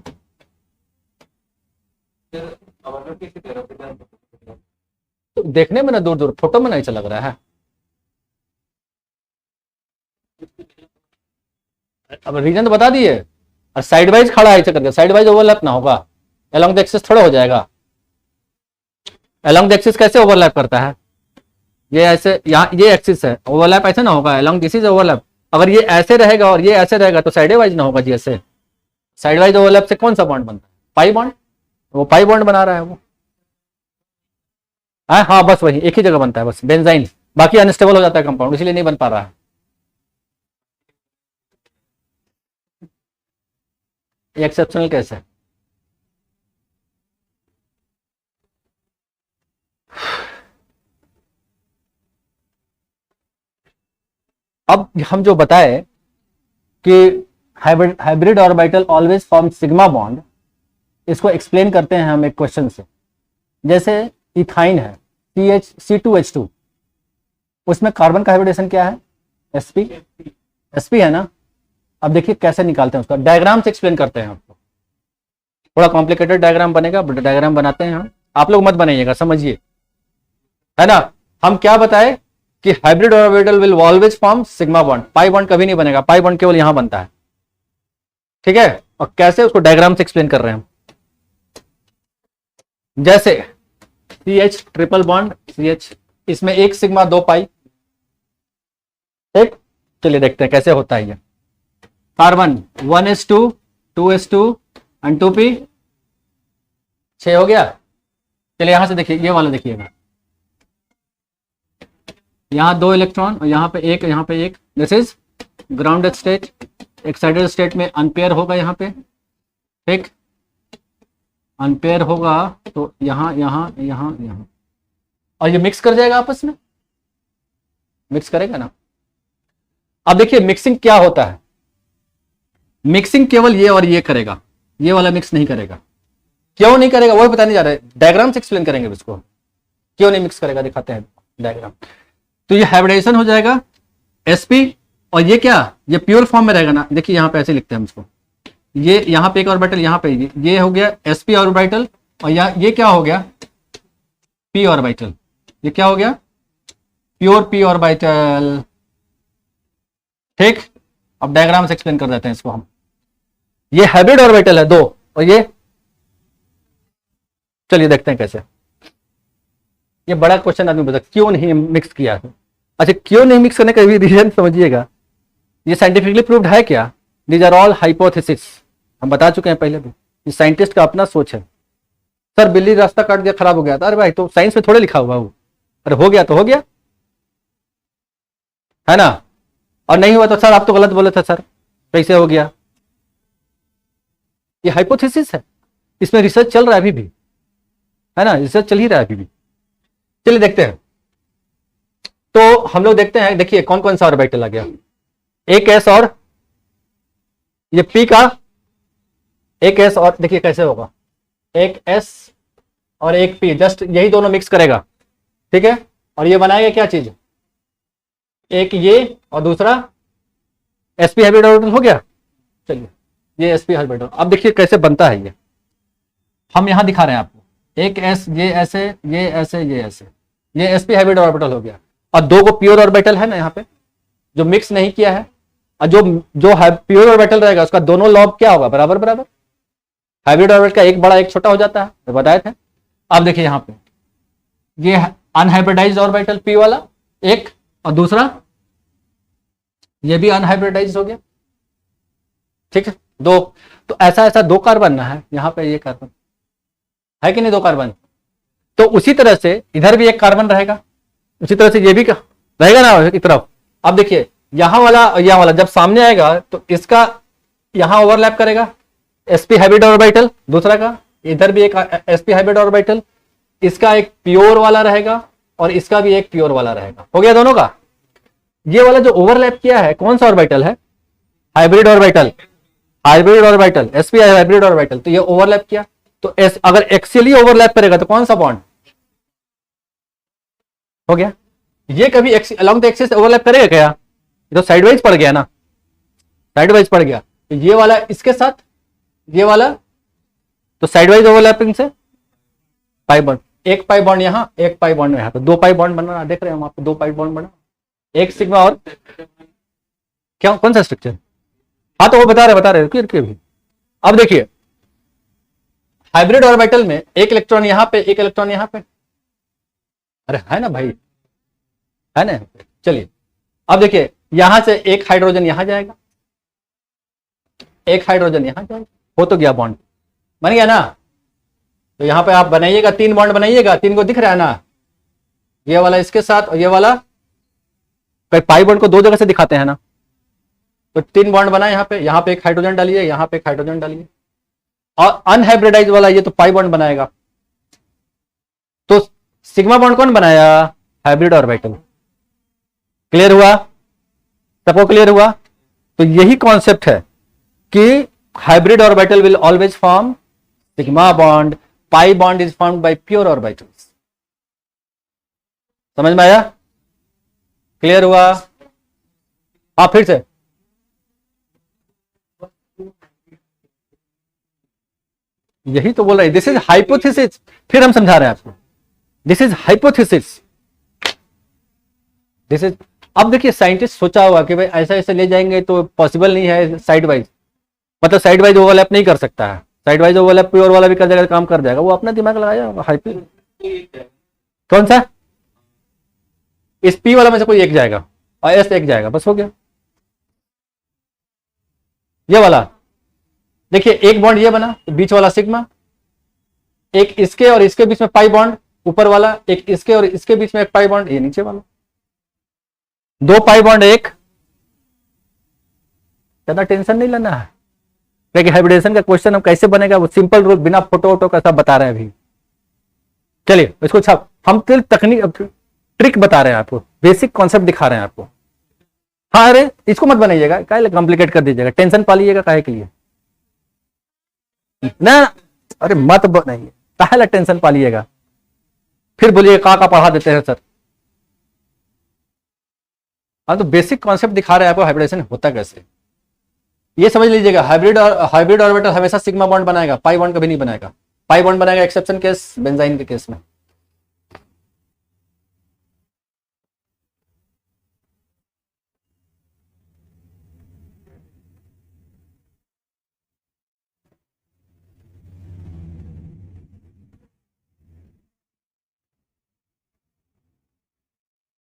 तो देखने में ना दूर दूर, फोटो में नहीं अच्छा लग रहा है। अब रीजन तो बता दिए, और साइड वाइज खड़ा है ऐसे करके, साइड वाइज ओवरलैप ना होगा, अलोंग द एक्सिस थोड़ा हो जाएगा। अलोंग द एक्सिस कैसे ओवरलैप करता है? ये ऐसे, यहाँ ये एक्सिस है, ओवरलैप ऐसे ना होगा, अलोंग दिस इज ओवरलैप। अगर ये ऐसे रहेगा और ये ऐसे रहेगा तो साइड वाइज ना होगा जी, ऐसे साइड वाइज ओवरलैप से कौन सा बॉन्ड बनता है? Pi bond. वो पाई बॉन्ड बना रहा है वो, हाँ बस वही एक ही जगह बनता है, बस बेंजाइन, बाकी अनस्टेबल हो जाता है कंपाउंड, इसलिए नहीं बन पा रहा है। एक्सेप्शनल केस है। अब हम जो बताए कि hybrid orbital always form sigma bond, इसको एक्सप्लेन करते हैं हम एक क्वेश्चन से। जैसे इथाइन है, C2H2, उसमें कार्बन का हाइब्रिडेशन क्या है? sp है ना। अब देखिए कैसे निकालते हैं उसका, डायग्राम से एक्सप्लेन करते हैं आपको। थोड़ा कॉम्प्लिकेटेड डायग्राम बनेगा, बट डायग्राम बनाते हैं हम, आप लोग मत बनाइएगा, समझिए, है ना। हम क्या बताए कि hybrid orbital will always form sigma bond, pi bond कभी नहीं बनेगा, पाई बॉन्ड केवल यहां बनता है, ठीक है। और कैसे, उसको डायग्राम से एक्सप्लेन कर रहे हैं हम। जैसे CH ट्रिपल बॉन्ड CH, इसमें एक सिग्मा दो पाई, ठीक। चलिए देखते हैं कैसे होता है ये। Carbon 1s2 2s2 and 2p, 6 हो गया। चलिए यहां से देखिए, ये वाला देखिएगा, यहां 2 इलेक्ट्रॉन और यहां पे एक, यहां पे एक, this is grounded state. Excited state में अनपेयर होगा यहाँ पे, ठीक, अनपेयर होगा तो यहां यहां यहां यहां, और ये मिक्स कर जाएगा आपस में, मिक्स करेगा ना। अब देखिए मिक्सिंग क्या होता है, मिक्सिंग केवल ये और ये करेगा, ये वाला मिक्स नहीं करेगा। क्यों नहीं करेगा वो पता नहीं जा रहा है, डायग्राम से एक्सप्लेन करेंगे इसको, क्यों नहीं मिक्स करेगा, दिखाते हैं डायग्राम। तो ये हाइब्रिडेशन हो जाएगा sp, और ये क्या, ये प्योर फॉर्म में रहेगा ना, देखिए यहां पे ऐसे लिखते हैं हम इसको, ये यहाँ पे एक ऑर्बिटल, यहाँ पे ये हो गया sp ऑर्बिटल, और ये क्या हो गया p ऑर्बिटल। ये क्या हो गया प्योर p ऑर्बिटल। ठीक, अब डायग्राम से एक्सप्लेन कर देते हैं इसको हम। ये हाइब्रिड ऑर्बिटल है दो, और ये चलिए देखते हैं कैसे। ये बड़ा क्वेश्चन आदमी बता क्यों नहीं मिक्स किया है। अच्छा, क्यों नहीं मिक्स करने का भी रीजन समझिएगा। ये साइंटिफिकली प्रूव्ड है क्या? दीज आर ऑल हाइपोथेसिस, हम बता चुके हैं पहले भी। ये साइंटिस्ट का अपना सोच है। सर बिल्ली रास्ता काट दिया, खराब हो गया था। अरे भाई तो साइंस में थोड़े लिखा हुआ वो, अरे हो गया तो हो गया, है ना। और नहीं हुआ तो सर आप तो गलत बोले थे सर, कैसे हो गया। ये हाइपोथेसिस है, इसमें रिसर्च चल रहा है अभी भी, है ना, रिसर्च चल ही रहा है अभी भी। चलिए देखते हैं। तो हम लोग देखते हैं, देखिए कौन कौन सा ऑर्बिटल आ गया। एक एस और ये पी का एक एस, और देखिए कैसे होगा, एक एस और एक पी, जस्ट यही दोनों मिक्स करेगा, ठीक है। और ये बनाएगा क्या चीज, एक ये और दूसरा sp हाइब्रिड ऑर्बिटल हो गया। चलिए ये sp हाइब्रिड, अब देखिए कैसे बनता है। ये हम यहां दिखा रहे हैं आपको, एक एस, ये ऐसे, ये ऐसे, ये ऐसे, ये sp हाइब्रिड ऑर्बिटल हो गया। और दो को प्योर ऑर्बिटल है ना यहाँ पे, जो मिक्स नहीं किया है। और जो जो प्योर ऑर्बिटल रहेगा उसका दोनों लॉब क्या होगा, बराबर बराबर। हाइब्रिड ऑर्बिटल का एक बड़ा एक छोटा हो जाता है, तो बताए थे। अब देखिए यहाँ पे ये अनहाइब्रिडाइज्ड ऑर्बिटल p वाला एक, और दूसरा ये भी अनहाइब्रिडाइज्ड हो गया, ठीक है, दो। तो ऐसा ऐसा दो कार्बन है यहाँ पे, ये कार्बन है कि नहीं, दो कार्बन। तो उसी तरह से इधर भी एक कार्बन रहेगा, उसी तरह से ये भी रहेगा ना एक तरफ। अब देखिए यहां वाला जब सामने आएगा तो इसका यहां ओवरलैप करेगा sp हाइब्रिड ऑर्बिटल, दूसरा का इधर भी एक sp हाइब्रिड ऑर्बिटल, इसका एक प्योर वाला रहेगा और इसका भी एक प्योर वाला रहेगा, हो गया दोनों का। ये वाला जो ओवरलैप किया है कौन सा ऑर्बिटल है, hybrid orbital, hybrid orbital, sp hybrid orbital. तो ये ओवरलैप किया, तो अगर एक्सियली ओवरलैप करेगा तो कौन सा बॉन्ड हो गया। ये कभी अलोंग द एक्सिस ओवरलैप करेगा क्या, ये तो साइडवाइज पड़ गया ना, साइडवाइज पड़ गया। तो ये वाला इसके साथ ये वाला, तो साइडवाइज ओवरलैपिंग से पाई बॉन्ड, एक पाई बॉन्ड यहाँ, एक पाई बॉन्ड यहाँ पे, दो पाई बॉन्ड बना, देख रहे हैं हम आपको, दो पाई बॉन्ड बना, एक सिग्मा और क्या, कौन सा स्ट्रक्चर। हाँ तो वो बता रहे क्लियर के भी। अब देखिए हाइब्रिड ऑर्बिटल में एक इलेक्ट्रॉन यहाँ पे, एक इलेक्ट्रॉन यहाँ पे, अरे है ना भाई, है ना। चलिए अब देखिए यहां से एक हाइड्रोजन यहां जाएगा, एक हाइड्रोजन यहां जाएगा, हो तो गया बॉन्ड, बन गया ना। तो यहां पे आप बनाइएगा, तीन बॉन्ड बनाइएगा, तीन को दिख रहा है ना, ये वाला इसके साथ और ये वाला, पाई बॉन्ड को दो जगह से दिखाते हैं ना, तो तीन बॉन्ड बना यहाँ पे एक हाइड्रोजन डालिए, यहाँ पे एक हाइड्रोजन डालिए, और अनहाइब्रिडाइज वाला ये तो पाई बॉन्ड बनाएगा। तो सिग्मा बॉन्ड कौन बनाया, हाइब्रिड ऑर्बिटल। क्लियर हुआ, सबको क्लियर हुआ। तो यही कॉन्सेप्ट है कि hybrid orbital will always form sigma bond, pi bond is formed by pure orbitals. समझ में आया, क्लियर हुआ। हाँ फिर से यही तो बोल रहे हैं, दिस इज हाइपोथेसिस। फिर हम समझा रहे हैं आपको, this is hypothesis, this is. अब देखिए साइंटिस्ट सोचा हुआ कि भाई ऐसा ऐसे ले जाएंगे तो पॉसिबल नहीं है साइड वाइज, मतलब साइड वाइज ओवरलैप नहीं कर सकता है, साइड वाइज ओवरलैप प्योर वाला भी कर जाएगा, काम कर जाएगा, वो अपना दिमाग लगाया हाइपो। कौन सा, इस पी वाला में से कोई एक जाएगा और एस एक जाएगा, बस हो गया। ये वाला देखिए एक बॉन्ड ये बना, बीच वाला सिग्मा, एक इसके और इसके बीच में पाई बॉन्ड ऊपर वाला, एक इसके और इसके बीच में एक पाई बॉन्ड, ये नीचे वाला, दो पाई बॉन्ड एक। ज्यादा टेंशन नहीं लेना है, क्योंकि हाइब्रिडेशन का क्वेश्चन हम कैसे बनेगा वो सिंपल रूल, बिना फोटो वोटो का सब बता रहे हैं अभी। चलिए इसको छाप, हम तकनीक ट्रिक बता रहे हैं आपको, बेसिक कॉन्सेप्ट दिखा रहे हैं आपको। हाँ अरे इसको मत बनाइएगा, काहे कॉम्प्लिकेट कर दीजिएगा, टेंशन पालिएगा काहे के लिए ना, अरे मत बनाइए, काहे टेंशन पालिएगा, फिर बोलिए का पढ़ा देते हैं सर। हाँ तो बेसिक कॉन्सेप्ट दिखा रहे हैं आपको, हाइब्रिडेशन होता कैसे। ये समझ लीजिएगा, हाइब्रिड ऑर्बिटल हमेशा सिग्मा बॉन्ड बनाएगा, पाई बॉन्ड कभी नहीं बनाएगा। पाई बॉन्ड बनाएगा एक्सेप्शन केस बेंजाइन के केस में।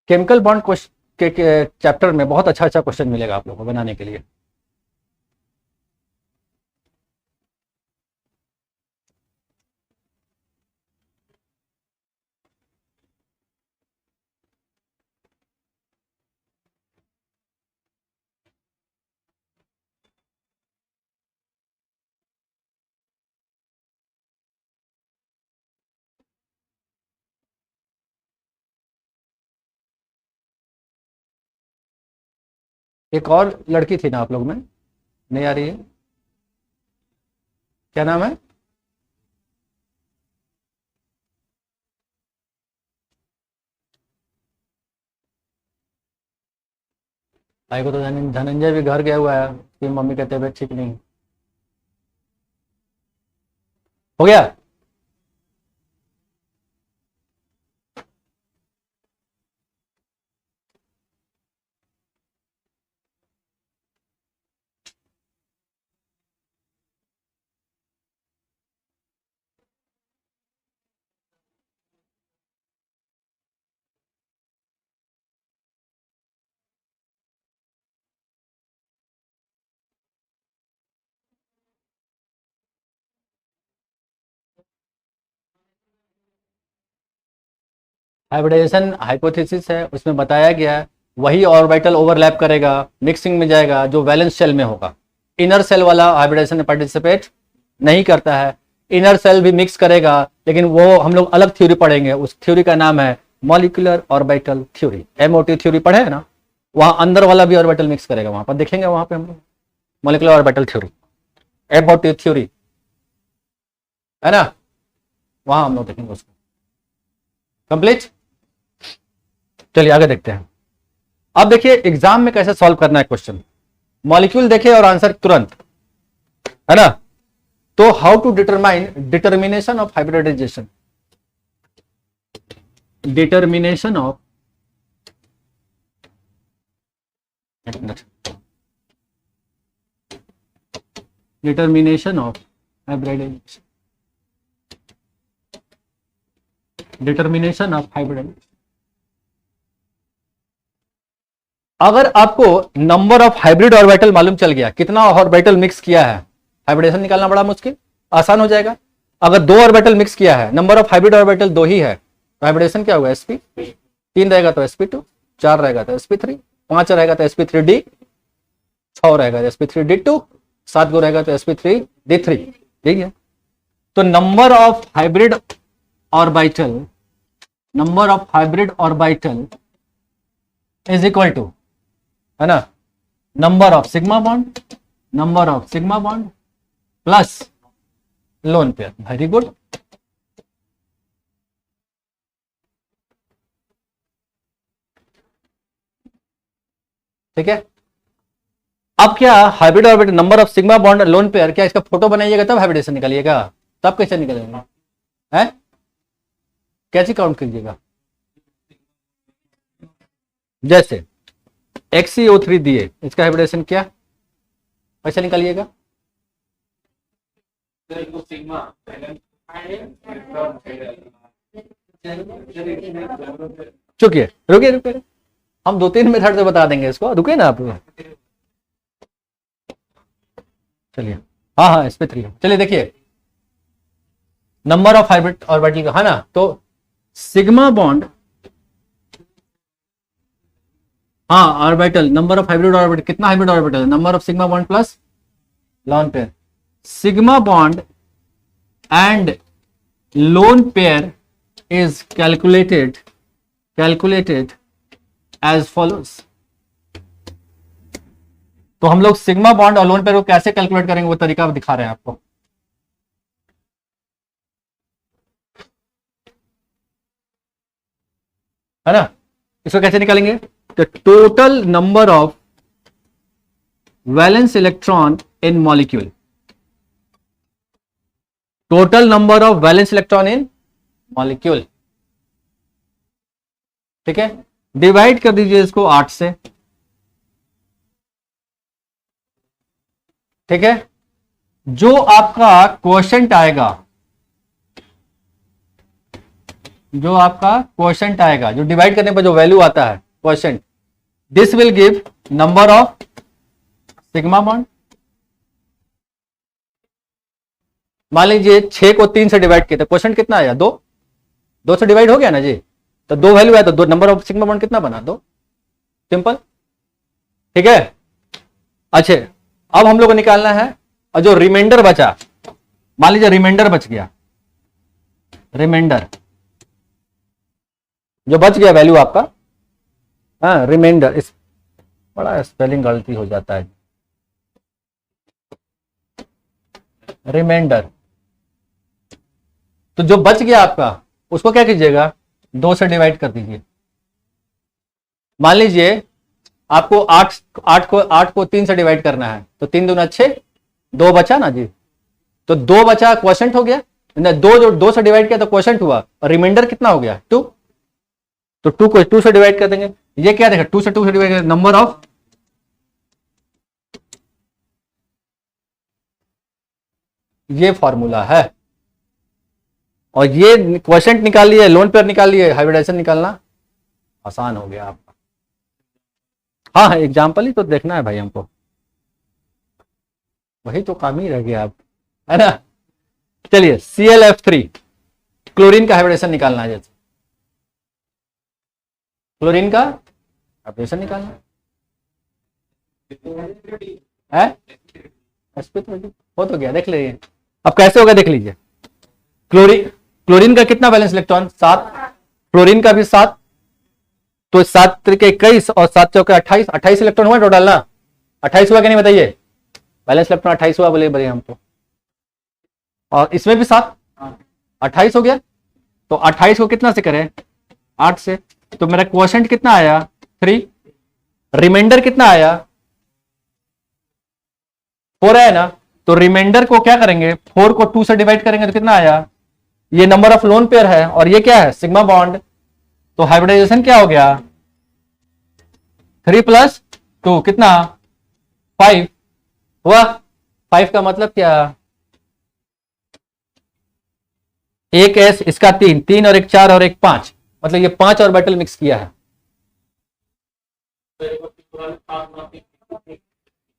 केमिकल बॉन्ड के चैप्टर में बहुत अच्छा अच्छा क्वेश्चन मिलेगा आप लोगों को बनाने के लिए। एक और लड़की थी ना आप लोग में, नहीं आ रही है, क्या नाम है? भाई को तो धनंजय भी घर गया हुआ है, उसकी मम्मी की तबीयत ठीक नहीं। हो गया? हाइब्रिडाइजेशन हाइपोथेसिस है, उसमें बताया गया है वही ऑर्बिटल ओवरलैप करेगा, मिक्सिंग में जाएगा जो वैलेंस शेल में होगा। इनर सेल वाला हाइब्रिडाइजेशन में पार्टिसिपेट नहीं करता है। इनर सेल भी मिक्स करेगा, लेकिन वो हम लोग अलग थ्योरी पढ़ेंगे, उस थ्योरी का नाम है molecular orbital theory. MOT theory पढ़े है ना, वहां अंदर वाला भी ऑर्बिटल मिक्स करेगा, वहां पर देखेंगे, वहां पे हम लोग molecular orbital theory, MOT theory है ना, वहां हम लोग देखेंगे उसको। कंप्लीट। चलिए आगे देखते हैं। अब देखिए एग्जाम में कैसे सॉल्व करना है क्वेश्चन। मॉलिक्यूल देखे और आंसर तुरंत, है ना। तो how to determine determination of hybridisation, determination of determination of hybridisation, determination of hybridisation. अगर आपको नंबर ऑफ हाइब्रिड ऑर्बिटल मालूम चल गया, कितना ऑर्बिटल मिक्स किया है, हाइब्रिडेशन निकालना बड़ा मुश्किल, आसान हो जाएगा। अगर 2 ऑर्बिटल मिक्स किया है, नंबर ऑफ हाइब्रिड ऑर्बिटल 2 ही है, तो हाइब्रिडेशन क्या होगा? sp। 3 रहेगा तो sp2, 4 रहेगा तो sp3, 5 रहेगा तो sp3d, 6 रहेगा तो sp3d2, 7 गो रहेगा तो sp3d3। ठीक है, तो number of hybrid orbital, number of hybrid orbital is equal to, है ना, number of sigma bond, number of sigma bond plus lone pair. Very good. ठीक है, अब क्या hybrid orbital number of sigma bond lone pair, क्या इसका photo बनाइएगा तब हाइब्रिडेशन निकालिएगा? तब कैसे निकलेगा? है कैसे काउंट कीजिएगा? जैसे XeO3 दिए, इसका हाइब्रिडेशन क्या कैसे निकालिएगा? चुकिए, रुकिए रुकिए, हम 2-3 मेथड से बता देंगे इसको, रुकिए ना आप। चलिए, हाँ हाँ sp3। चलिए देखिए, नंबर ऑफ हाइब्रिड ऑर्बिटल का है ना, तो सिग्मा बॉन्ड, हाँ orbital, number of hybrid orbital, कितना हाइब्रिड ऑर्बिटल है? Number of sigma bond plus lone pair. Sigma bond and lone pair is calculated as follows। तो हम लोग सिग्मा बॉन्ड और लोन पेयर को कैसे कैलकुलेट करेंगे वो तरीका दिखा रहे हैं आपको। है ना, इसको कैसे निकालेंगे? तो total number of valence electron in molecule, total number of valence electron in molecule. ठीक है, डिवाइड कर दीजिए इसको 8 से। ठीक है, जो आपका क्वोशंट आएगा, जो डिवाइड करने पर जो वैल्यू आता है quotient, this will give number of sigma bond. मान लीजिए 6 को 3 से डिवाइड किया तो क्वोशंट कितना आया? 2। 2 से डिवाइड हो गया ना जी, तो 2 वैल्यू आया तो 2 नंबर ऑफ सिग्मा बॉन्ड कितना बना? 2। सिंपल। ठीक है, अच्छा अब हम लोग को निकालना है, और जो रिमाइंडर बचा, मान लीजिए रिमाइंडर बच गया, रिमाइंडर जो बच गया वैल्यू आपका, हाँ रिमाइंडर, इस बड़ा स्पेलिंग गलती हो जाता है, रिमाइंडर, तो जो बच गया आपका उसको क्या कीजिएगा? 2 से डिवाइड कर दीजिए। मान लीजिए आपको 8 को 3 से डिवाइड करना है, तो 3 दूना 6, 2 बचा ना जी, तो 2 बचा क्वोशंट हो गया, 2 जो 2 से डिवाइड किया तो क्वोशंट हुआ, और रिमाइंडर कितना हो गया? 2। तो 2 को 2 से डिवाइड कर देंगे। ये क्या देखा? 2 से डिवाइड कर, नंबर ऑफ, ये फॉर्मूला है। और ये क्वोशंट निकाल लिए, लोन पेयर निकाल लिए, हाइब्रिडाइजेशन निकालना आसान हो गया आपका। हाँ एग्जाम्पल ही तो देखना है भाई हमको, वही तो काम ही रह गया आप, है ना। चलिए ClF3, क्लोरीन का हाइब्रिडेशन निकालना है, जैसे क्लोरीन का हाइब्रिडेशन निकालना है, sp3 हो तो गया, देख लीजिए अब कैसे होगा, देख लीजिए। क्लोरीन का कितना वैलेंस इलेक्ट्रॉन? 7। क्लोरीन का भी 7, तो 7 त्रिके 21 और 7 चौके 28, 28 इलेक्ट्रॉन हुआ टोटल ना? 28 हुआ कि नहीं बताइए? वैलेंस इलेक्ट्रॉन 28 हुआ, बोले बढ़िया हमको। और इसमें भी 7, 28 हो गया, तो 28 को कितना से करें? 8 से, तो मेरा क्वोशंट कितना आया? 3। रिमाइंडर कितना आया? 4 है ना, तो रिमाइंडर को क्या करेंगे? 4 को 2 से डिवाइड करेंगे तो कितना आया? ये नंबर ऑफ लोन पेयर है, और ये क्या है? Sigma bond. तो हाइब्रिडाइजेशन क्या हो गया? 3 + 2 कितना? 5 हुआ। 5 का मतलब क्या? एक एस, इसका 3, 3 और एक 4 और एक 5, मतलब ये 5 ऑर्बिटल मिक्स किया है।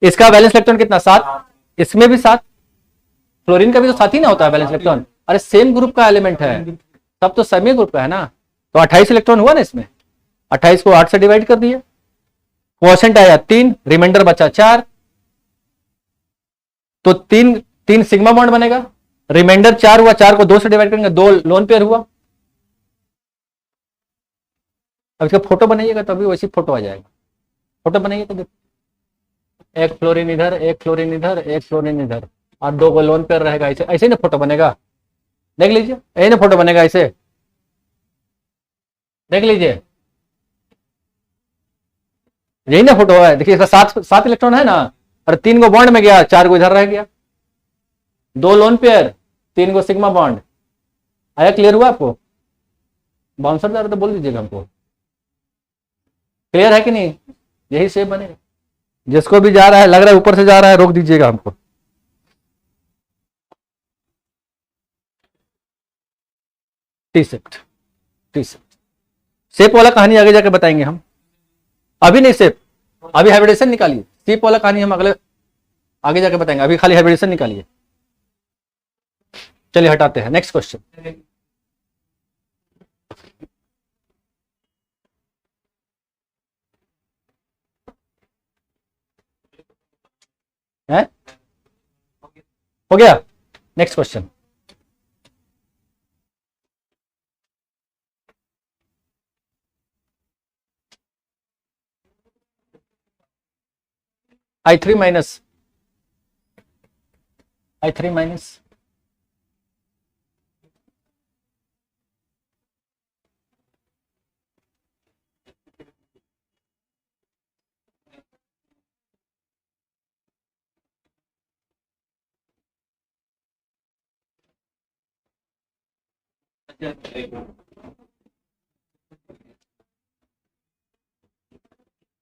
इसका वैलेंस इलेक्ट्रॉन कितना? 7। इसमें भी 7, फ्लोरीन का भी तो 7 ही ना होता है वैलेंस इलेक्ट्रॉन। अरे सेम ग्रुप का एलिमेंट है, तब तो सेमी ग्रुप का है ना, तो 28 इलेक्ट्रॉन हुआ ना इसमें। 28 को 8 से डिवाइड कर दिए, क्वोशंट आया 3, रिमाइंडर बचा 4, तो 3 3 सिग्मा बॉन्ड बनेगा, रिमाइंडर 4 हुआ, 4 को 2 से डिवाइड करेंगे, 2 लोन पेयर हुआ। अब इसका फोटो बनाइएगा तो अभी वैसी फोटो आ जाएगा, फोटो बनाइए तो देखो, एक फ्लोरीन इधर, एक फ्लोरीन इधर, एक फ्लोरीन इधर, और 2 को लोन पेयर रहेगा, ऐसे ऐसे ही ना फोटो बनेगा। देख लीजिए, यही ना फोटो बनेगा, ऐसे देख लीजिए, यही ना फोटो है। देखिए इसका 7 इलेक्ट्रॉन है ना, और 3 को बॉन्ड में गया, 4 को इधर रह गया, 2 लोन पेयर, 3 को सिग्मा बॉन्ड आया। क्लियर हुआ आपको? बाउंसर जा रहा तो बोल दीजिएगा हमको, क्लियर है कि नहीं? यही शेप बनेगा, जिसको भी जा रहा है, लग रहा है ऊपर से जा रहा है, रोक दीजिएगा हमको। T set, T set, shape वाला कहानी आगे जाके बताएंगे हम, अभी नहीं शेप, अभी हाइब्रिडेशन निकालिए, शेप वाला कहानी हम अगले आगे जाके बताएंगे, अभी खाली हाइब्रिडेशन निकालिए। चलिए हटाते हैं, नेक्स्ट क्वेश्चन। है हो गया, नेक्स्ट क्वेश्चन। I3 - I3 -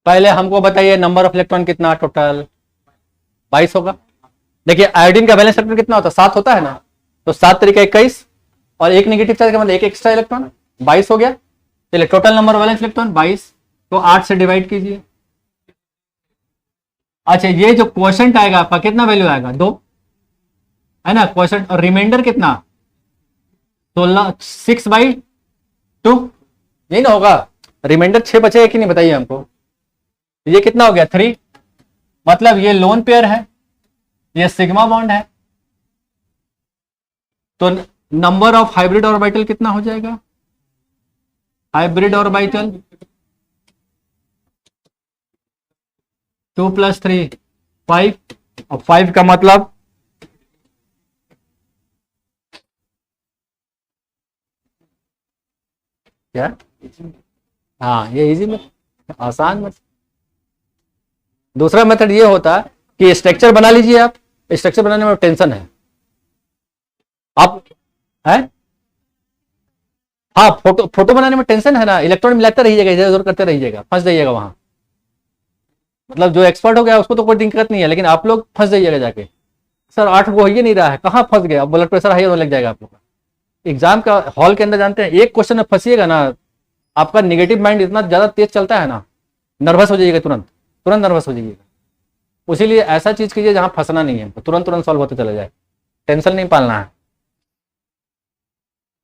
पहले हमको बताइए नंबर ऑफ इलेक्ट्रॉन कितना टोटल 22 होगा। देखिए आयोडीन का वैलेंस इलेक्ट्रॉन कितना होता है 7 होता है ना, तो 7 तरीका 21 और एक नेगेटिव चार्ज का मतलब एक एक्स्ट्रा इलेक्ट्रॉन 22 हो गया। चलिए टोटल नंबर वैलेंस इलेक्ट्रॉन 22, तो 8 से डिवाइड कीजिए। अच्छा ये जो क्वोशंट आएगा आपका कितना वैल्यू आएगा 2 है ना क्वोशंट, और रिमाइंडर कितना 16 6/2 यही ना होगा। रिमाइंडर 6 बचेगा कि नहीं बताइए हमको। ये कितना हो गया 3, मतलब ये लोन पेयर है, ये सिग्मा बॉन्ड है, तो नंबर ऑफ हाइब्रिड ऑर्बिटल कितना हो जाएगा, हाइब्रिड ऑर्बिटल 2 + 3 5, और 5 का मतलब क्या, हाँ ये इजी में आसान में। दूसरा मेथड ये होता है कि स्ट्रक्चर बना लीजिए आप, स्ट्रक्चर बनाने में टेंशन है आप है, हाँ फोटो बनाने में टेंशन है ना, इलेक्ट्रॉन मिलाते रहिएगा, इधर उधर करते रहिएगा, फंस जाइएगा वहां। मतलब जो एक्सपर्ट हो गया उसको तो कोई दिक्कत नहीं है, लेकिन आप लोग फंस जाइएगा जाके, सर 8 को हो ही नहीं रहा है, कहाँ फंस गया, ब्लड प्रेशर हाई होने लग जाएगा आप लोग का। एग्जाम का हॉल के अंदर जानते हैं एक क्वेश्चन में फंसिएगा ना, आपका निगेटिव माइंड इतना ज्यादा तेज चलता है ना, नर्वस हो जाइएगा, तुरंत तुरंत नर्वस हो जाइएगा। उसीलिए ऐसा चीज कीजिए जहां फंसना नहीं है, तुरंत तुरंत सॉल्व होते चले जाए, टेंशन नहीं पालना है।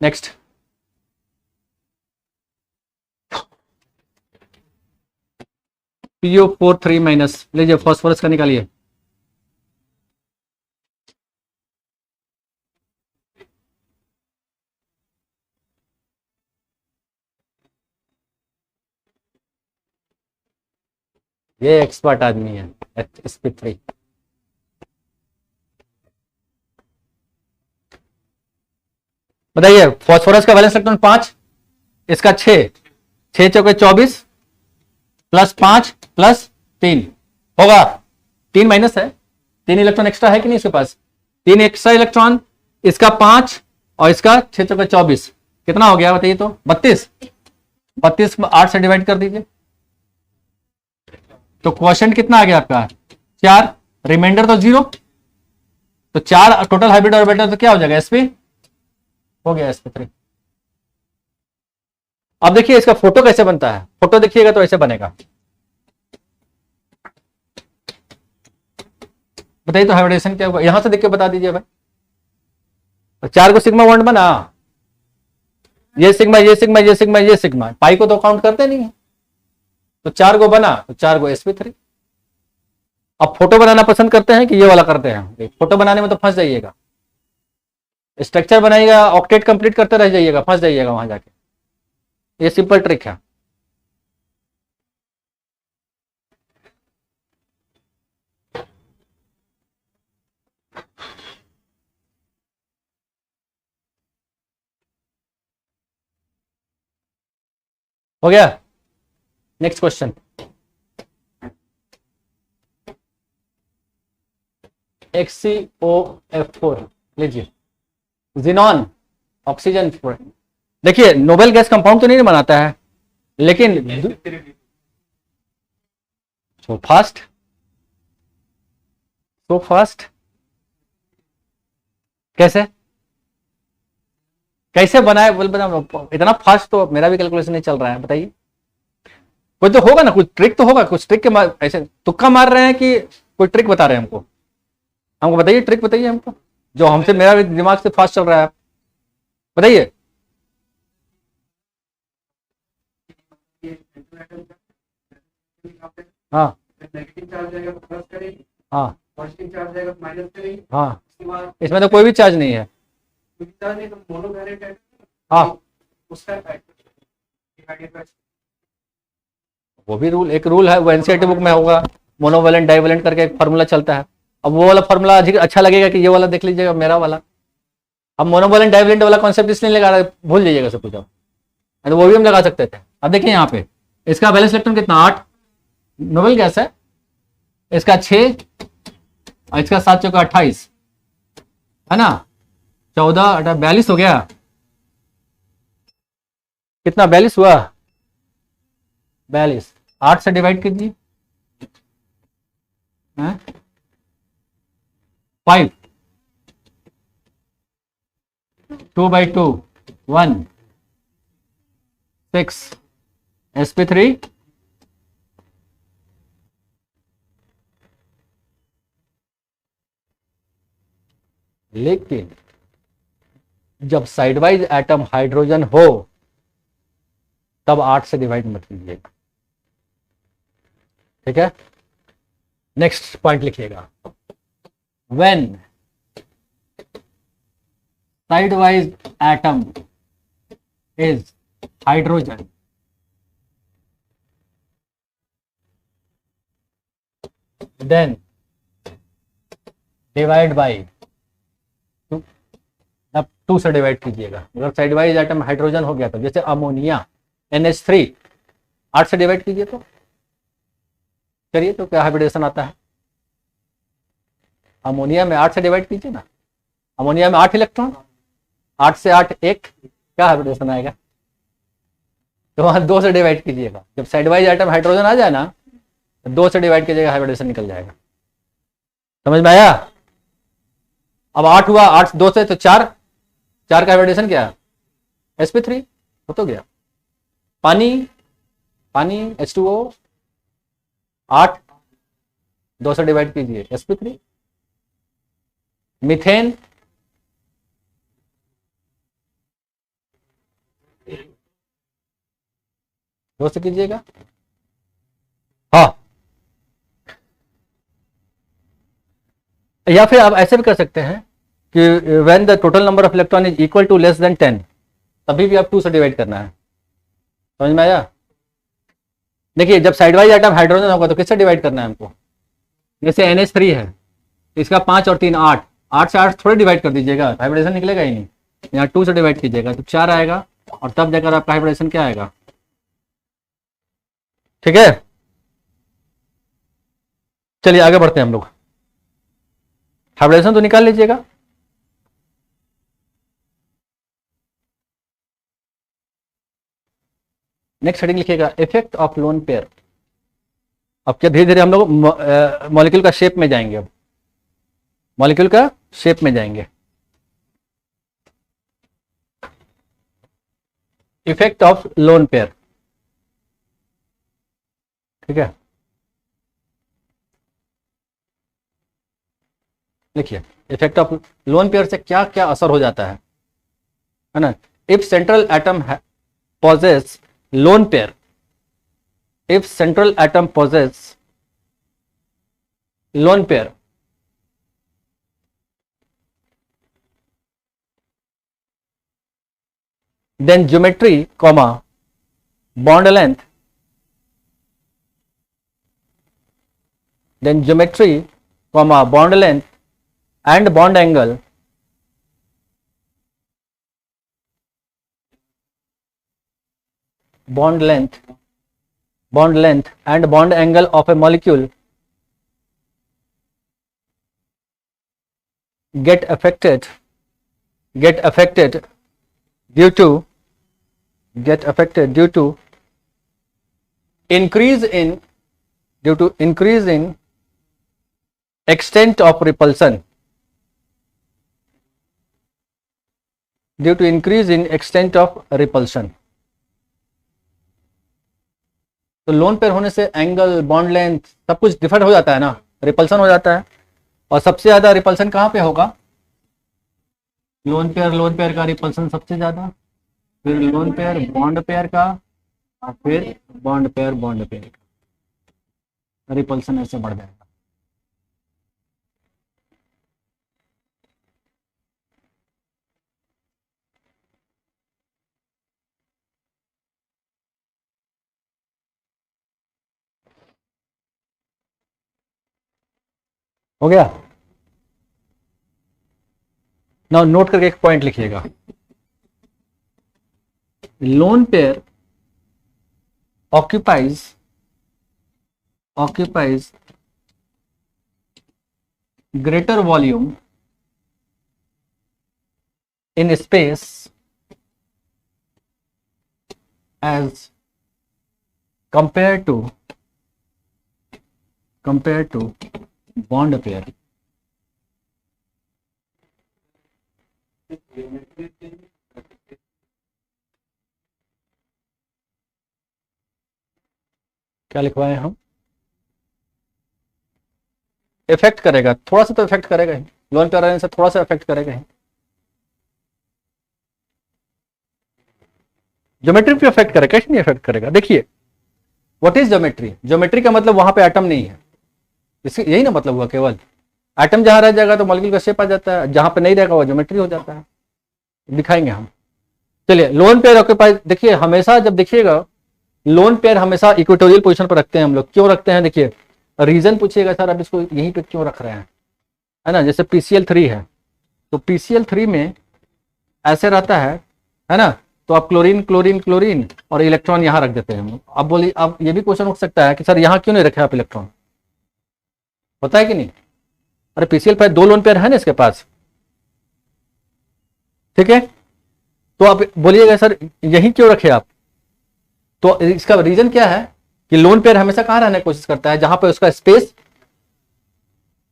नेक्स्ट PO4 3- लीजिए फॉस्फोरस का निकालिए। ये एक्सपर्ट आदमी है sp3। बताइए फॉस्फोरस का वैलेंस इलेक्ट्रॉन 5, इसका 6, 6 चौके 24 +5 +3 होगा, 3 माइनस है, 3 इलेक्ट्रॉन एक्स्ट्रा है कि नहीं इसके पास, 3 एक्स्ट्रा इलेक्ट्रॉन, इसका 5 और इसका 6 चौके 24 कितना हो गया बताइए तो 32, 32 में 8 से डिवाइड कर दीजिए, तो क्वोशंट कितना आ गया आपका 4, रिमाइंडर तो 0, तो 4 टोटल हाइब्रिड ऑर्बिटल तो क्या हो जाएगा sp हो गया sp3। अब देखिए इसका फोटो कैसे बनता है, फोटो देखिएगा तो ऐसे बनेगा, बताइए तो हाइब्रिडेशन क्या होगा, यहां से देख के बता दीजिए भाई। तो 4 को सिग्मा बॉन्ड बना, ये सिग्मा ये सिग्मा ये सिग्मा ये सिग्मा, पाई को तो काउंट करते नहीं है, तो 4 को बना, तो 4 को sp3। अब फोटो बनाना पसंद करते हैं कि ये वाला करते हैं, फोटो बनाने में तो फंस जाइएगा, स्ट्रक्चर बनाइएगा ऑक्टेट कंप्लीट करते रह जाइएगा, फंस जाइएगा वहां जाके, ये सिंपल ट्रिक है। हो गया, नेक्स्ट क्वेश्चन। XCOF4 लीजिए, जिनॉन ऑक्सीजन। देखिए नोबेल गैस कंपाउंड तो नहीं बनाता है, लेकिन सो फास्ट, सो फास्ट कैसे कैसे बनाए बोल, बता इतना फास्ट, तो मेरा भी कैलकुलेशन नहीं चल रहा है, बताइए कोई तो होगा ना, कुछ ट्रिक तो होगा, कुछ ट्रिक के ऐसे तुक्का मार रहे हैं कि कोई ट्रिक बता रहे हैं हमको, हमको बताइए ट्रिक बताइए हमको, जो हमसे मेरा भी दिमाग से फास्ट चल रहा है, बताइए। हाँ हाँ हाँ, इसमें तो कोई भी चार्ज नहीं है, हाँ वो भी रूल, एक रूल है वो एनसीईआरटी बुक में होगा, मोनोवेलेंट डाइवेलेंट करके एक फार्मूला चलता है। अब वो वाला फार्मूला अच्छा लगेगा कि ये वाला देख लीजिएगा मेरा वाला। अब मोनोवेलेंट डाइवेलेंट वाला कॉन्सेप्ट इसलिए लगा रहा है, भूल जाइएगा सब कुछ, अब वो भी हम लगा सकते थे। अब देखिए यहाँ पे इसका वैलेंस इलेक्ट्रॉन कितना 8, नोबेल गैस है, इसका 6 और इसका 7 चौका 28 है ना, 14 42 हो गया, कितना 42 हुआ, 42 8 से डिवाइड कीजिए, 5 2/2 1 6 sp3 लेकिन जब साइडवाइज एटम हाइड्रोजन हो तब 8 से डिवाइड मत कीजिएगा, ठीक है। नेक्स्ट पॉइंट लिखिएगा, when sidewise atom is hydrogen then divide by, अब 2 से डिवाइड कीजिएगा। अगर साइडवाइज एटम हाइड्रोजन हो गया तो, जैसे अमोनिया NH3 8 से डिवाइड कीजिए तो चलिए, तो क्या हाइब्रिडेशन आता है, अमोनिया में 8 से डिवाइड कीजिए ना, अमोनिया में 8 इलेक्ट्रॉन, 8 से 8 1, क्या हाइब्रिडेशन आएगा, तो वहां 2 से डिवाइड कीजिएगा। जब साइडवाइज एटम हाइड्रोजन आ जाए ना तो 2 से डिवाइड कीजिएगा, हाइब्रिडेशन निकल जाएगा। समझ में आया? अब 8 हुआ, 8 2 से तो 4, 4 का हाइब्रिडेशन क्या है, sp3 हो तो गया। पानी H2O 8 2 से डिवाइड कीजिए, sp3। मीथेन दो से कीजिएगा, हाँ। या फिर आप ऐसे भी कर सकते हैं कि when the total number of electron is equal to less than 10, तभी भी आप 2 से डिवाइड करना है। समझ में आया? देखिए जब साइडवाइज एटम हाइड्रोजन होगा तो किससे डिवाइड करना है हमको, जैसे NH3 है, इसका 5 और 3 8, 8 से 8 थोड़े डिवाइड कर दीजिएगा, हाइब्रिडेशन निकलेगा ही नहीं। यहाँ 2 से डिवाइड कीजिएगा तो 4 आएगा, और तब जाकर आपका हाइब्रिडेशन क्या आएगा, ठीक है। चलिए आगे बढ़ते हैं हम लोग, हाइब्रिडेशन तो निकाल लीजिएगा। नेक्स्ट हेडिंग लिखिएगा, इफेक्ट ऑफ लोन पेयर। अब क्या धीरे धीरे हम लोग मॉलिक्यूल का शेप में जाएंगे, अब मॉलिक्यूल का शेप में जाएंगे। इफेक्ट ऑफ लोन पेयर, ठीक है। लिखिए इफेक्ट ऑफ लोन पेयर से क्या क्या असर हो जाता है ना। If central atom possess lone pair, if central atom possess lone pair, then geometry comma bond length, then geometry comma bond length and bond angle bond length and bond angle of a molecule get affected due to increase in extent of repulsion, due to increase in extent of repulsion। तो lone pair होने से angle, bond length सब कुछ differ हो जाता है ना, repulsion हो जाता है। और सबसे ज्यादा रिपल्सन कहाँ पे होगा, लोन पेयर का रिपल्सन सबसे ज्यादा, फिर लोन पेयर बॉन्ड पेयर का, और फिर बॉन्ड पेयर का रिपल्सन ऐसे बढ़ जाएगा। हो गया। नाउ नोट करके एक पॉइंट लिखिएगा, lone pair occupies greater volume in space as compare to bond pair. क्या लिखवाए हम? इफेक्ट करेगा, थोड़ा सा तो इफेक्ट करेगा ही, लोन पेयर आने से थोड़ा सा इफेक्ट करेगा ही। ज्योमेट्री पे इफेक्ट करेगा, कैसे नहीं इफेक्ट करेगा? देखिए, व्हाट इज ज्योमेट्री? ज्योमेट्री का मतलब वहां पे एटम नहीं है, इसके यही ना मतलब हुआ केवल। एटम जहां रह जाएगा तो मॉलिक्यूल का शेप आ जाता है, जहां पे नहीं रहेगा वो ज्योमेट्री हो जाता है। दिखाएंगे हम। चलिए, लोन पेयर ऑक्यूपाई, देखिए हमेशा जब देखिएगा लोन पेयर हमेशा इक्वेटोरियल पोजीशन पर रखते हैं हम लोग। क्यों रखते हैं? देखिए रीजन पूछिएगा सर अब इसको यहीं पे क्यों रख रहे हैं, है ना। जैसे PCl3 है, तो PCl3 में ऐसे रहता है ना। तो आप क्लोरीन क्लोरीन क्लोरीन और इलेक्ट्रॉन यहाँ रख देते हैं हम। अब बोलिए, अब ये भी क्वेश्चन उठ सकता है कि सर यहाँ क्यों नहीं रखे आप इलेक्ट्रॉन? होता है कि नहीं? अरे PCl5 दो लोन पेयर है ना इसके पास, ठीक है। तो आप बोलिएगा सर यही क्यों रखे आप? तो इसका रीजन क्या है कि लोन पेयर हमेशा कहां रहने की कोशिश करता है? जहां पे उसका स्पेस,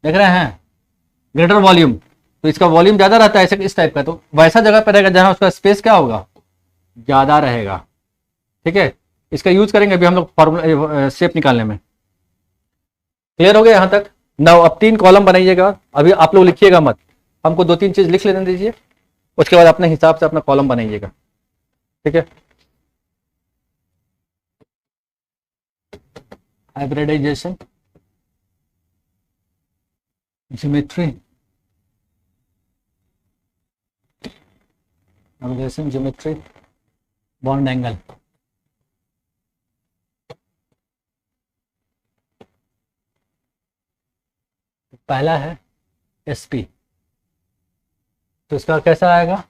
देख रहे हैं, ग्रेटर वॉल्यूम। तो इसका वॉल्यूम ज्यादा रहता है ऐसे इस टाइप का, तो वैसा जगह पर रहेगा जहां उसका स्पेस क्या होगा, ज्यादा रहेगा। ठीक है, इसका यूज करेंगे अभी हम लोग फॉर्मूला शेप निकालने में। क्लियर हो गया यहां तक? नाउ अब 3 कॉलम बनाइएगा। अभी आप लोग लिखिएगा मत, हमको 2-3 चीज लिख लेने दीजिए, उसके बाद अपने हिसाब से अपना कॉलम बनाइएगा। ठीक है, hybridisation, geometry, hybridisation geometry, bond angle. पहला है SP, तो इसका कैसा आएगा?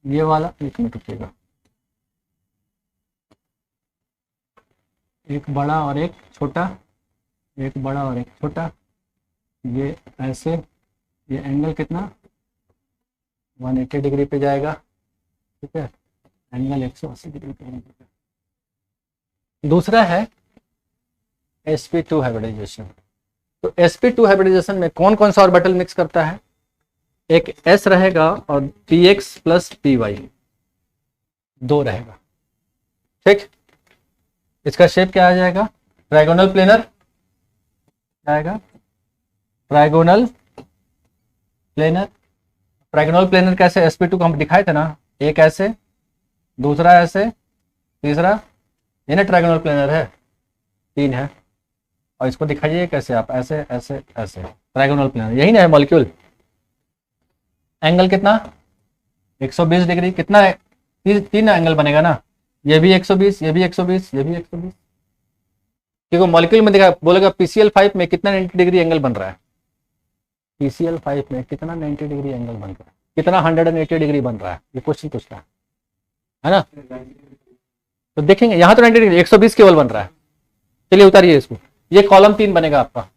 ये वाला, एक मिनट रुकिएगा, एक बड़ा और एक छोटा, एक बड़ा और एक छोटा, ये ऐसे, ये एंगल कितना 180 डिग्री पे जाएगा। ठीक है, एंगल 180 डिग्री पे जाएगा। दूसरा है sp2 हाइब्रिडाइजेशन। तो sp2 हाइब्रिडाइजेशन में कौन कौन सा ऑर्बिटल मिक्स करता है? एक s रहेगा और px प्लस py दो रहेगा। ठीक, इसका शेप क्या आ जाएगा? ट्राइगोनल प्लेनर आएगा, ट्राइगोनल प्लेनर। ट्राइगोनल प्लेनर कैसे? sp2 को हम दिखाए थे ना, एक ऐसे, दूसरा ऐसे, तीसरा, ये ना ट्राइगोनल प्लेनर है, 3 है। और इसको दिखाइए कैसे आप, ऐसे ऐसे ऐसे, ट्राइगोनल प्लेनर यही ना है मॉलिक्यूल। एंगल कितना 120 डिग्री, कितना है? 3 एंगल बनेगा ना, ये भी 120, ये भी 120, ये भी 120। क्योंकि मॉलिक्यूल में देखा बोलेगा PCl5 में कितना 90 डिग्री एंगल बन रहा है, PCl5 में कितना 90 डिग्री एंगल बन रहा है, कितना 180 डिग्री बन रहा है, ये क्वेश्चन पूछ रहा है ना। तो देखेंगे यहाँ तो 90 डिग्री, 120 केवल बन रहा है। चलिए उतारिए इसको, ये कॉलम 3 बनेगा आपका।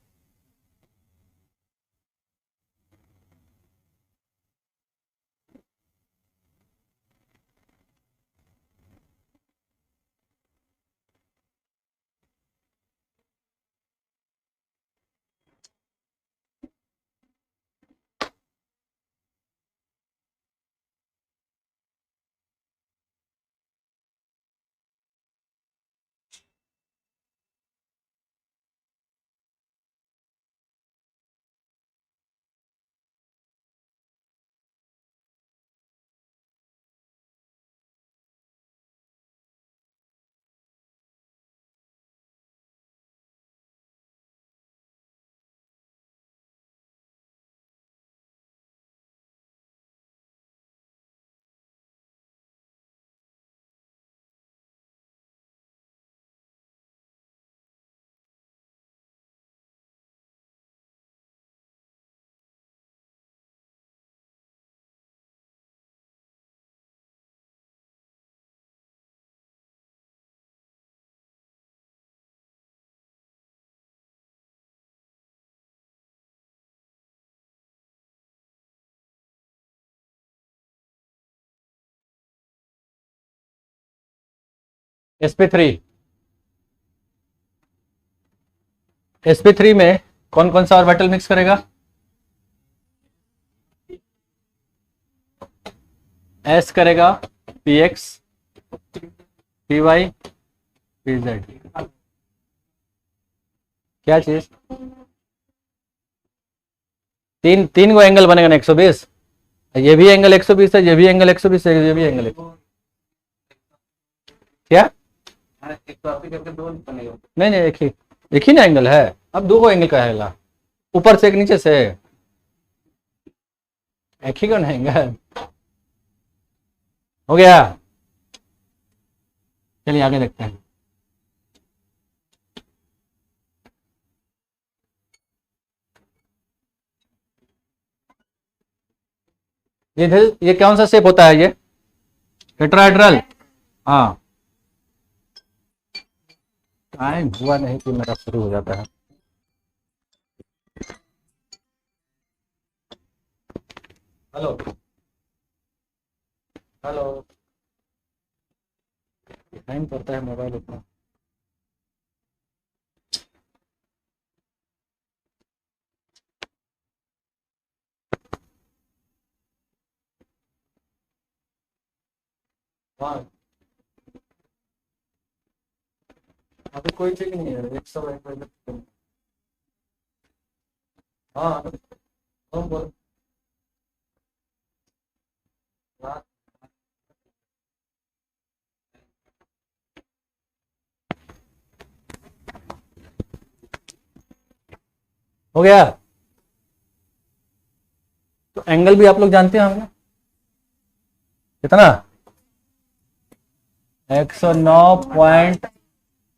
sp3 sp3 में कौन कौन सा ऑर्बिटल मिक्स करेगा? s करेगा, px, py, pz। क्या चीज? तीन तीन को एंगल बनेगा ना 120। ये भी एंगल 120 है, ये भी एंगल 120 है, ये भी एंगल 120। क्या? नहीं नहीं, एक ही ना एंगल है। अब दो एंगल का है, ऊपर से एक नीचे से, एक ही का ना एंगल। हो गया। चलिए आगे देखते हैं। ये कौन सा शेप होता है? ये टेट्राहेड्रल। हाँ, टाइम हुआ नहीं कि मेरा शुरू हो जाता है। हेलो हेलो, टाइम पड़ता है मोबाइल उतना। हाँ, अभी कोई ठीक नहीं है, 101 बजे तक। हाँ, हम बोल। हाँ, हो गया। तो एंगल भी आप लोग जानते हैं हमने कितना? 109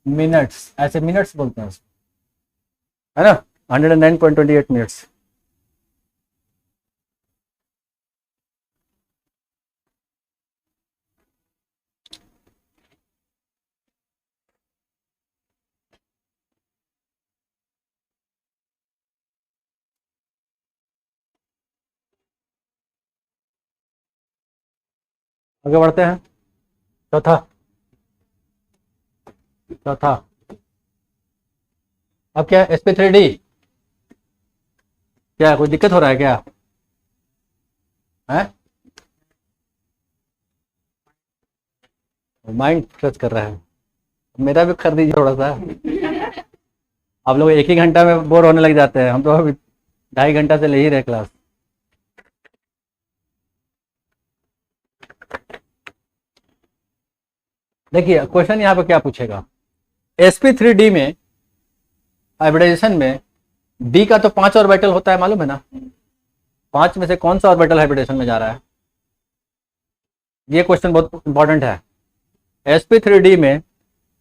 मिनट्स, ऐसे मिनट्स बोलते हैं उसको, है ना? 109.28 मिनट्स। आगे बढ़ते हैं। चौथा चौथा अब क्या है? sp3d। क्या कोई दिक्कत हो रहा है क्या? है? माइंड फ्रेश कर रहा है। मेरा भी कर दीजिए थोड़ा सा। आप लोग एक ही घंटा में बोर होने लग जाते हैं, हम तो अभी 2.5 घंटा से ले ही रहे क्लास। देखिए क्वेश्चन यहाँ पे क्या पूछेगा। sp3d में हाइब्रिडाइजेशन में d का तो 5 ऑर्बिटल होता है, मालूम है ना? 5 में से कौन सा ऑर्बिटल हाइब्रिडेशन में जा रहा है? ये क्वेश्चन बहुत इंपॉर्टेंट है। sp3d में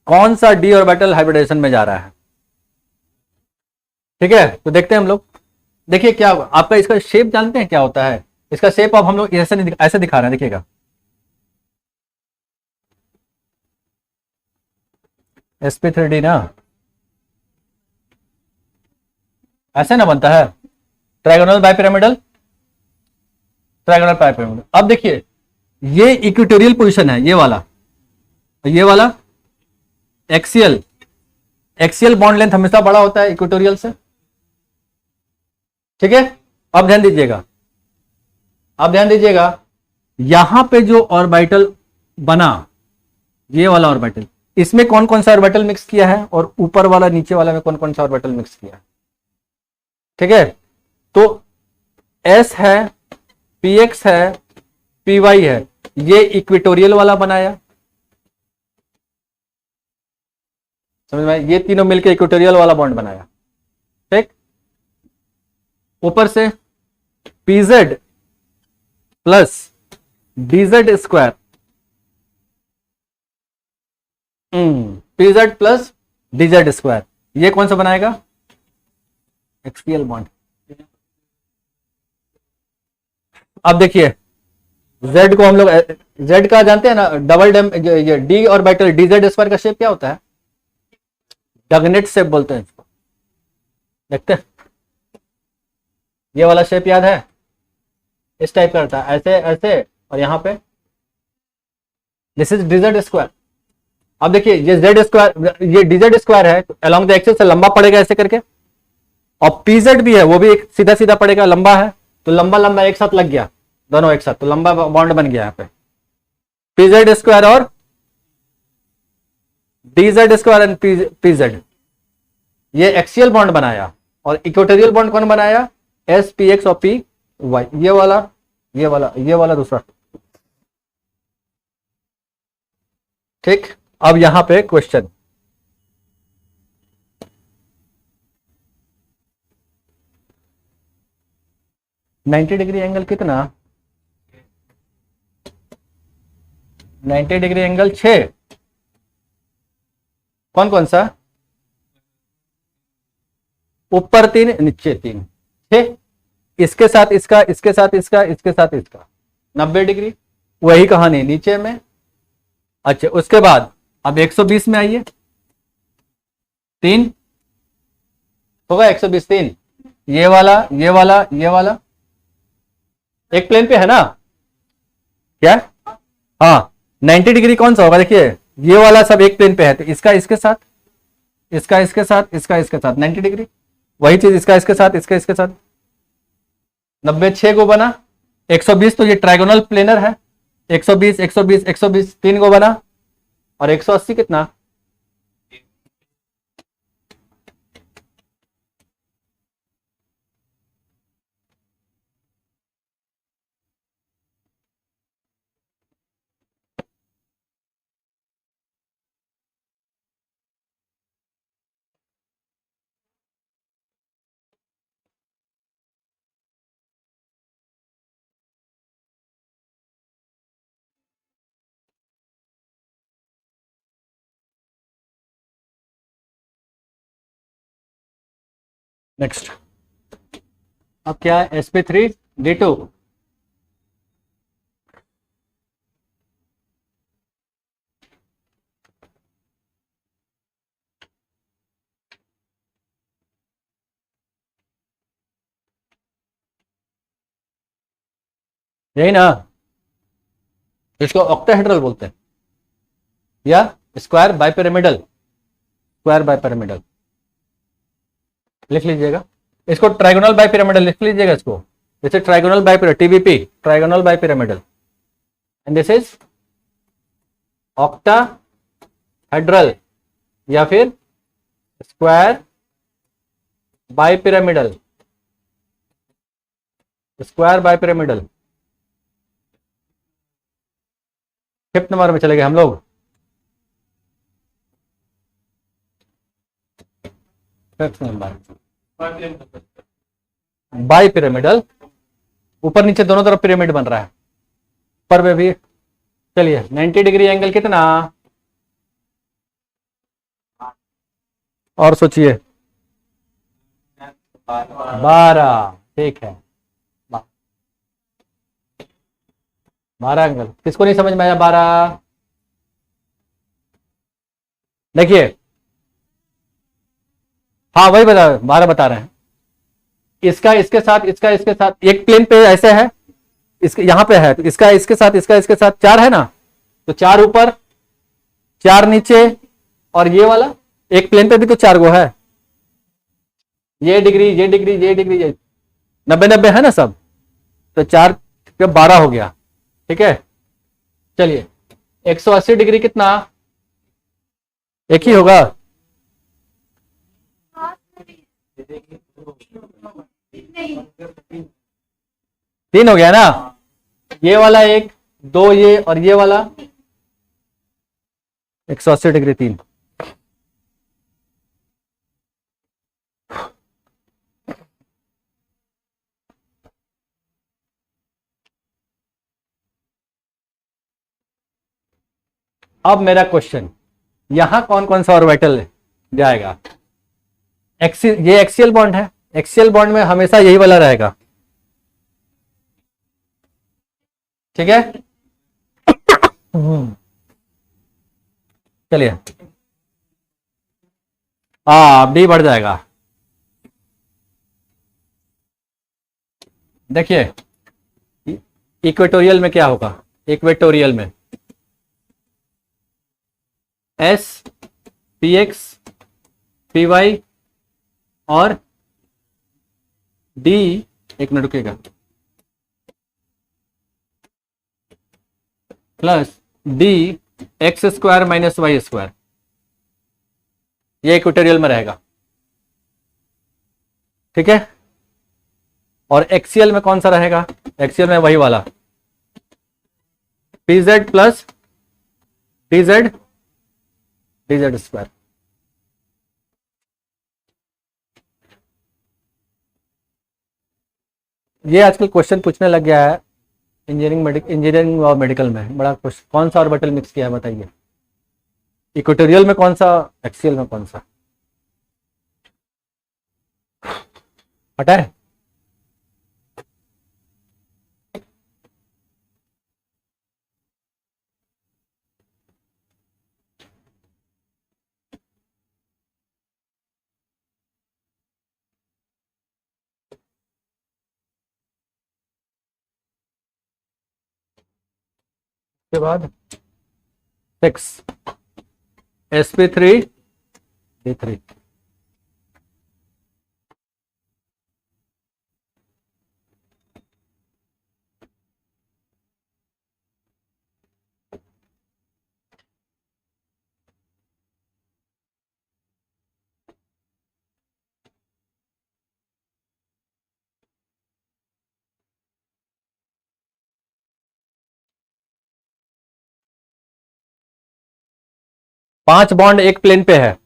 कौन सा d ऑर्बिटल हाइब्रिडेशन में जा रहा है? ठीक है, तो देखते हैं हम लोग। देखिए क्या आपका इसका शेप जानते हैं क्या होता है? इसका शेप अब हम लोग ऐसे दिखा रहे हैं, देखिएगा। sp3d ना ऐसे ना बनता है, ट्रायगोनल बाइपिरामिडल, ट्रायगोनल बाइपिरामिडल। अब देखिए ये इक्वेटोरियल पोजीशन है, ये वाला एक्सियल बॉन्ड लेंथ हमेशा बड़ा होता है इक्वेटोरियल से। ठीक है, अब ध्यान दीजिएगा, यहां पे जो ऑर्बिटल बना, ये वाला ऑर्बिटल, इसमें कौन कौन सा ऑर्बिटल मिक्स किया है, और ऊपर वाला नीचे वाला में कौन कौन सा ऑर्बिटल मिक्स किया है? ठीक है, तो S है, px है, py है, ये इक्वेटोरियल वाला बनाया, समझ में? ये तीनों मिलकर इक्वेटोरियल वाला बॉन्ड बनाया। ठीक, ऊपर से pz plus dz square, pz plus dz square, ये कौन सा बनाएगा? Axial bond. अब देखिए z को हम लोग, z का जानते हैं ना, डबल डैम, ये d ऑर्बिटल dz स्क्वायर का शेप क्या होता है? डगनेट शेप बोलते हैं इसको। देखते हैं, ये वाला शेप याद है? इस टाइप का रहता है, ऐसे ऐसे, और यहां पे दिस इज dz स्क्वायर। अब देखिए ये जेड स्क्वायर, ये डीजेड स्क्वायर है, तो अलोंग द एक्सिस से लंबा पड़ेगा ऐसे करके, और पीजेड भी है, वो भी एक सीधा सीधा पड़ेगा, लंबा है, तो लंबा लंबा एक साथ लग गया, दोनों एक साथ, तो लंबा बॉन्ड बन गया यहाँ पे, पीजेड स्क्वायर और डीजेड स्क्वायर एंड पीजेड, ये एक्सियल बॉन्ड बनाया। और इक्वेटोरियल बॉन्ड कौन बनाया? एस पी एक्स और पी वाई, ये वाला ये वाला ये वाला दूसरा। ठीक, अब यहां पे क्वेश्चन, नाइन्टी डिग्री एंगल कितना? 90 डिग्री एंगल 6, कौन कौन सा? ऊपर 3 नीचे 3, 6, इसके साथ इसका, इसके साथ इसका, इसके साथ इसका, 90 डिग्री। वही कहानी नीचे में। अच्छा, उसके बाद अब 120 में आइए, 3 होगा, 120 3, ये वाला ये वाला ये वाला एक प्लेन पे है ना, क्या? हाँ, 90 डिग्री कौन सा होगा? देखिए ये वाला सब एक प्लेन पे है, तो इसका इसके साथ, इसका इसके साथ, इसका इसके साथ 90 डिग्री। वही चीज इसका इसके साथ, इसका इसके साथ, 90 6 को बना, 120 तो ये ट्रायगोनल प्लेनर है, 120 120 120 3 को बना, और 180 कितना? नेक्स्ट, अब क्या है? sp3d2, यही ना, इसको ऑक्टाहेड्रल बोलते हैं, या स्क्वायर बाइपिरामिडल, स्क्वायर बाइपिरामिडल लिख लीजिएगा, इसको ट्राइगोनल बाइपिरामिडल लिख लीजिएगा, इसको जैसे trigonal bipyramidal, TBP trigonal bipyramidal, and this is octahedral या फिर square bipyramidal, square bipyramidal. Fifth number में चले गए हम लोग, फिफ्थ नंबर बाई पिरामिडल, ऊपर नीचे दोनों तरफ पिरामिड बन रहा है, ऊपर में भी। चलिए 90 डिग्री एंगल कितना? और सोचिए, 12, ठीक है, 12 एंगल। किसको नहीं समझ में आया 12? देखिए, हाँ वही बता, 12 बता रहे हैं, इसका इसके साथ, इसका इसके साथ, एक प्लेन पे ऐसे है, इसके यहां पे है, तो इसका इसके साथ, इसका इसके साथ 4 है ना, तो 4 ऊपर 4 नीचे, और ये वाला एक प्लेन पे भी तो 4 गो है, ये डिग्री ये डिग्री ये डिग्री ये 90 90 है ना सब, तो 4 पे 12 हो गया, ठीक है। चलिए 180 डिग्री कितना? एक ही होगा, तीन हो गया ना, ये वाला एक, 2 ये, और ये वाला 180 डिग्री 3। अब मेरा क्वेश्चन, यहां कौन कौन सा ऑर्बिटल जाएगा? ये एक्सियल बॉन्ड है, एक्सियल बॉन्ड में हमेशा यही वाला रहेगा, ठीक है। चलिए, हाँ डी बढ़ जाएगा। देखिए इक्वेटोरियल में क्या होगा, इक्वेटोरियल में S P X P Y और डी, एक मिनट रुकेगा, plus D X square minus Y square, ये इक्वेटोरियल में रहेगा। ठीक है, और एक्सियल में कौन सा रहेगा? एक्सियल में वही वाला P Z plus D Z square. ये आजकल क्वेश्चन पूछने लग गया है इंजीनियरिंग और मेडिकल में, बड़ा क्वेश्चन। कौन सा ऑर्बिटल मिक्स किया है बताइए, इक्वेटोरियल में कौन सा, एक्सियल में कौन सा? हटाए? के बाद 6 sp3d3, पांच बॉन्ड एक प्लेन पे है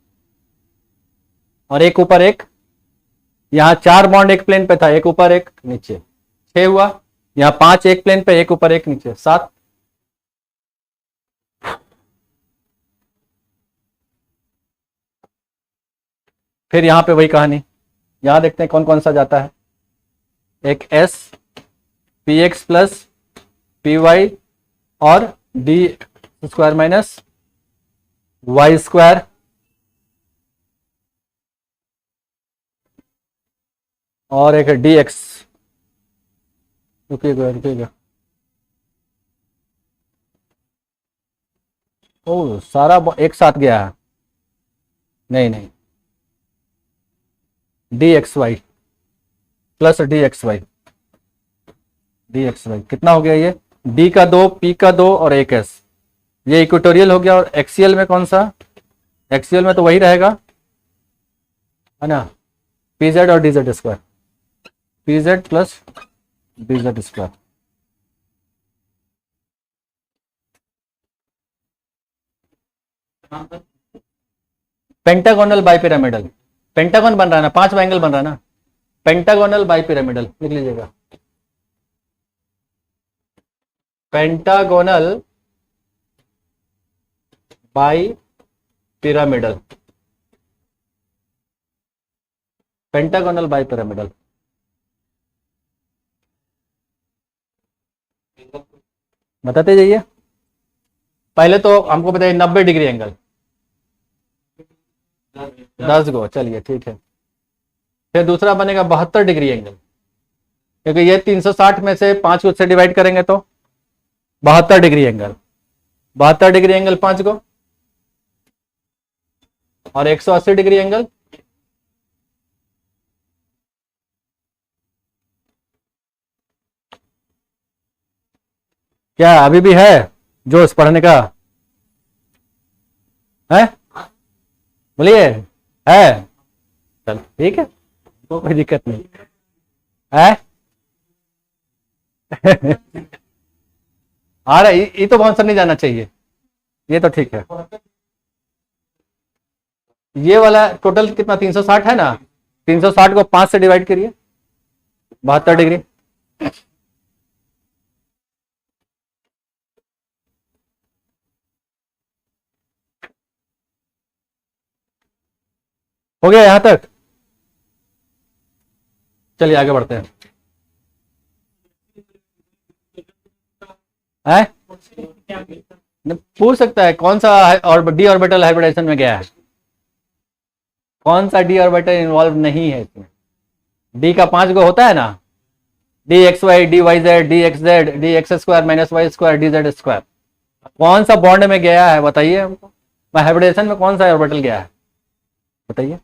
और एक ऊपर एक, यहां चार बॉन्ड एक प्लेन पे था, एक ऊपर एक नीचे, 6 हुआ। यहां 5 एक प्लेन पे, एक ऊपर एक नीचे, 7। फिर यहां पे वही कहानी, यहां देखते हैं कौन कौन सा जाता है। एक s P x plus p Y और d square minus Y square, और एक डी एक्स, रुकिएगा, ओ सारा एक साथ गया है, नहीं, D X Y plus D X Y, कितना हो गया ये? डी का 2, पी का 2 और एक एस, ये इक्वेटोरियल हो गया। और एक्सियल में कौन सा? एक्सियल में तो वही रहेगा, है ना, पी जेड और D Z square, P Z plus D Z square. Pentagonal bipyramidal, pentagon बन रहा है ना, 5 एंगल बन रहा है ना, पेंटागोनल बाइपिरामिडल लिख लीजिएगा। Pentagonal bi pyramidal, pentagonal bi pyramidal. बताते जाइए। पहले तो हमको बताइए 90 डिग्री एंगल, 10 गो, चलिए ठीक है। फिर दूसरा बनेगा 72 डिग्री एंगल, क्योंकि ये 360 में से 5 को से डिवाइड करेंगे तो 72 डिग्री एंगल, 72 डिग्री एंगल 5 को, और 180 डिग्री एंगल, क्या अभी भी है जोश पढ़ने का? है, बोलिए, है? चल ठीक है, तो कोई दिक्कत नहीं है। आ रहा, ये तो आंसर नहीं जाना चाहिए, ये तो ठीक है। ये वाला टोटल कितना, 360 है ना, 360 को 5 से डिवाइड करिए, 72 डिग्री। हो गया यहां तक? चलिए आगे बढ़ते हैं। पूछ सकता है कौन सा और डी ऑर्बिटल हाइब्रिडाइजेशन में गया है, कौन सा डी ऑर्बिटल इन्वॉल्व नहीं है इसमें? डी का 5 गो होता है ना, D X Y, D Y Z, D X Z, D X square minus Y square, D Z square. कौन सा बॉन्ड में गया है बताइए हमको, हाइब्रिडेशन में कौन सा ऑर्बिटल गया है बताइए।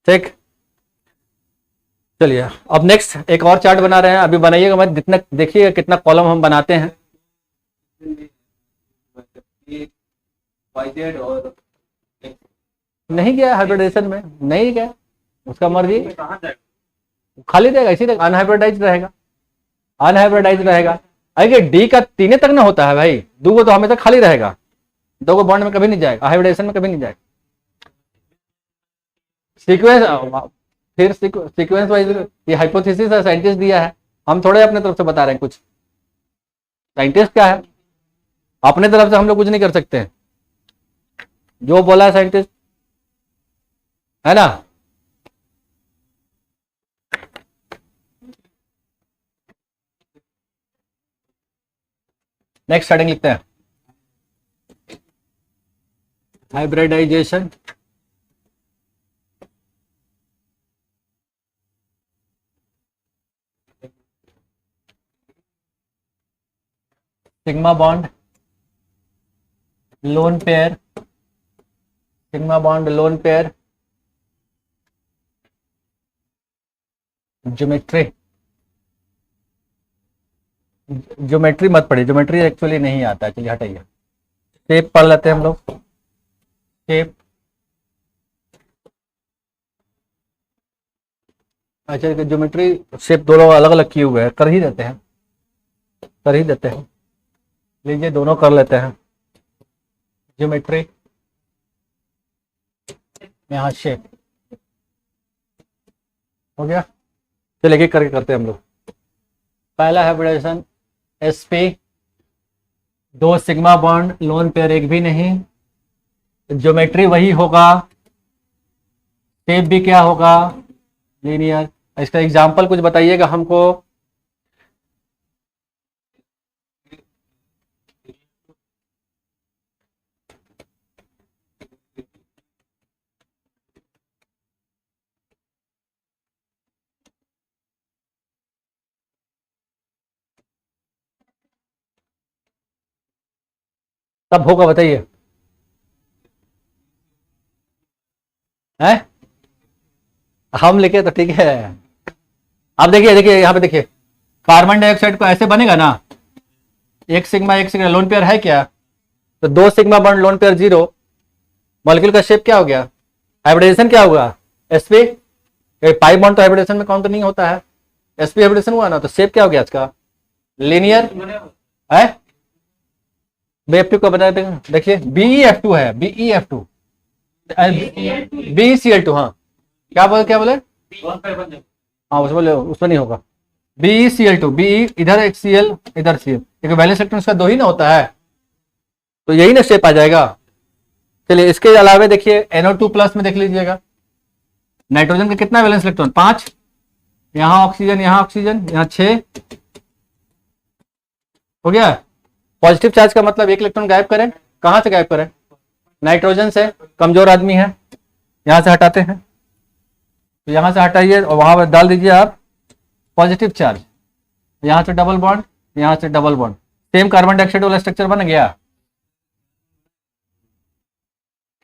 ठीक, चलिए अब नेक्स्ट एक और चार्ट बना रहे हैं, अभी बनाइएगा मत, जितना देखिएगा कितना कॉलम हम बनाते हैं। नहीं गया हाइब्रिडेशन में, नहीं गया, उसका मर्जी, खाली रहेगा, इसी तरह अनहाइब्रिडाइज रहेगा, अनहाइब्रिडाइज रहेगा। अरे डी का तीन तक ना होता है भाई, दो को तो हमेशा खाली रहेगा, दो को बॉन्ड में कभी नहीं जाएगा, हाइब्रिडेशन में कभी नहीं जाएगा। सीक्वेंस, फिर सीक्वेंस वाइज, ये हाइपोथेसिस है, साइंटिस्ट दिया है, हम थोड़े अपने तरफ से बता रहे हैं कुछ। साइंटिस्ट क्या है, अपने तरफ से हम लोग कुछ नहीं कर सकते हैं, जो बोला है साइंटिस्ट, है ना। नेक्स्ट हेडिंग लिखते हैं, hybridisation sigma bond lone pair, sigma bond lone pair, geometry, geometry मत पढ़िए, ज्योमेट्री एक्चुअली नहीं आता है, चलिए हटाइए। शेप पढ़ लेते हैं हम लोग, शेप। अच्छा, ज्योमेट्री शेप दोनों अलग अलग किए हुए हैं, कर ही देते हैं, कर ही देते हैं, लीजिए दोनों कर लेते हैं। ज्योमेट्री, यहाँ शेप हो गया, चलिए एक करके करते हैं हम लोग। पहला हाइब्रिडेशन sp, दो सिग्मा बॉन्ड लोन पेयर एक भी नहीं, ज्योमेट्री वही होगा, शेप भी क्या होगा, लीनियर। इसका एग्जांपल कुछ बताइएगा हमको। तब होगा बताइए, हैं हम लिखे तो ठीक है। अब देखिए, देखिए यहाँ पे देखिए, कार्बन डाइऑक्साइड को ऐसे बनेगा ना, एक सिग्मा लोन पेयर है क्या, तो दो sigma bond lone pair zero, molecule का शेप क्या हो गया, हाइब्रिडेशन क्या होगा, sp, पाई बॉन्ड तो हाइब्रिडेशन में काउंट नहीं होता है, sp हाइब्रिडेशन हुआ ना, तो शेप क्या हो गया इसका, लीनियर है। BF2 का बता देंगे, देखिए BeF2 है, BeF2, BeCl2, हाँ क्या बोले, हाँ उसमें नहीं होगा, BeCl2, Be इधर एक Cl इधर Cl, एक वैलेंस इलेक्ट्रॉन उसका दो ही ना होता है, तो यही ना शेप आ जाएगा। चलिए इसके अलावा देखिए NO2 प्लस में देख लीजिएगा, नाइट्रोजन का कितना वैलेंस इलेक्ट्रॉन, 5, यहाँ ऑक्सीजन, यहाँ ऑक्सीजन, यहाँ 6 हो गया। पॉजिटिव चार्ज का मतलब एक इलेक्ट्रॉन गायब करें, कहां से गायब करें, नाइट्रोजन से, कमजोर आदमी है, यहां से हटाते हैं, तो यहां से हटाइए और वहां पर डाल दीजिए आप पॉजिटिव चार्ज, यहां से डबल बॉन्ड, यहां से double bond, same carbon dioxide वाला स्ट्रक्चर बन गया।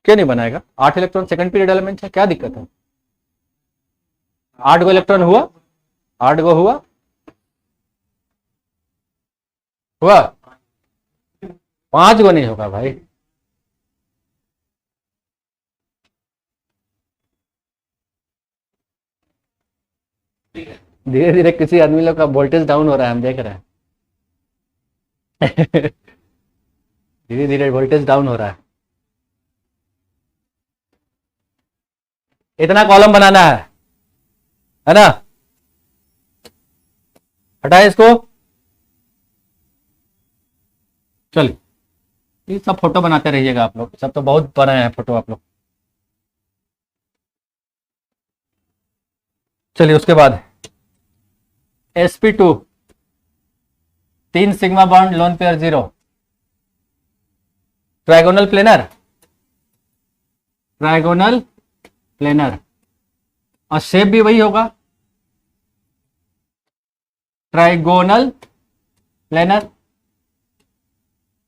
क्यों नहीं बनाएगा, 8 इलेक्ट्रॉन सेकंड पीरियड एलिमेंट है, क्या दिक्कत है, 8 गो इलेक्ट्रॉन हुआ, 8 गो हुआ, 5 गो नहीं होगा भाई। धीरे धीरे किसी आदमी लोग का वोल्टेज डाउन हो रहा है, हम देख रहे हैं धीरे धीरे वोल्टेज डाउन हो रहा है। इतना कॉलम बनाना है ना, हटाए इसको। चलिए ये सब फोटो बनाते रहिएगा आप लोग, सब तो बहुत बनाए हैं फोटो आप लोग। चलिए उसके बाद sp2, 3 sigma bond lone pair 0, trigonal planar, trigonal planar, और शेप भी वही होगा, ट्राइगोनल प्लेनर।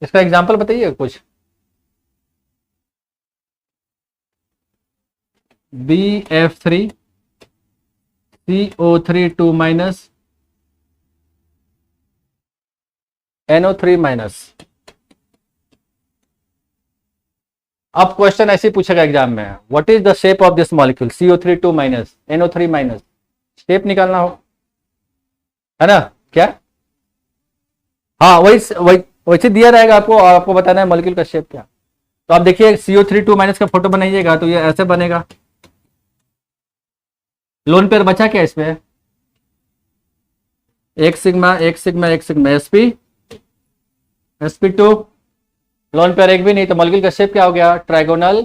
इसका एग्जांपल बताइए कुछ, BF3 CO3 2 minus NO3 minus. अब क्वेश्चन ऐसे पूछेगा एग्जाम में, what is the shape of this molecule CO3 2 minus NO3 minus, shape निकालना हो, है ना क्या? हाँ वही वही वैसे दिया रहेगा आपको, और आपको बताना है मॉलिक्यूल का शेप क्या। तो आप देखिए CO3 2 माइनस का फोटो बनाइएगा तो ये ऐसे बनेगा। लोन पेयर बचा क्या इसमें? एक सिग्मा एक सिग्मा एक सिग्मा sp2, लोन पेयर एक भी नहीं, तो मॉलिक्यूल का शेप क्या हो गया? Trigonal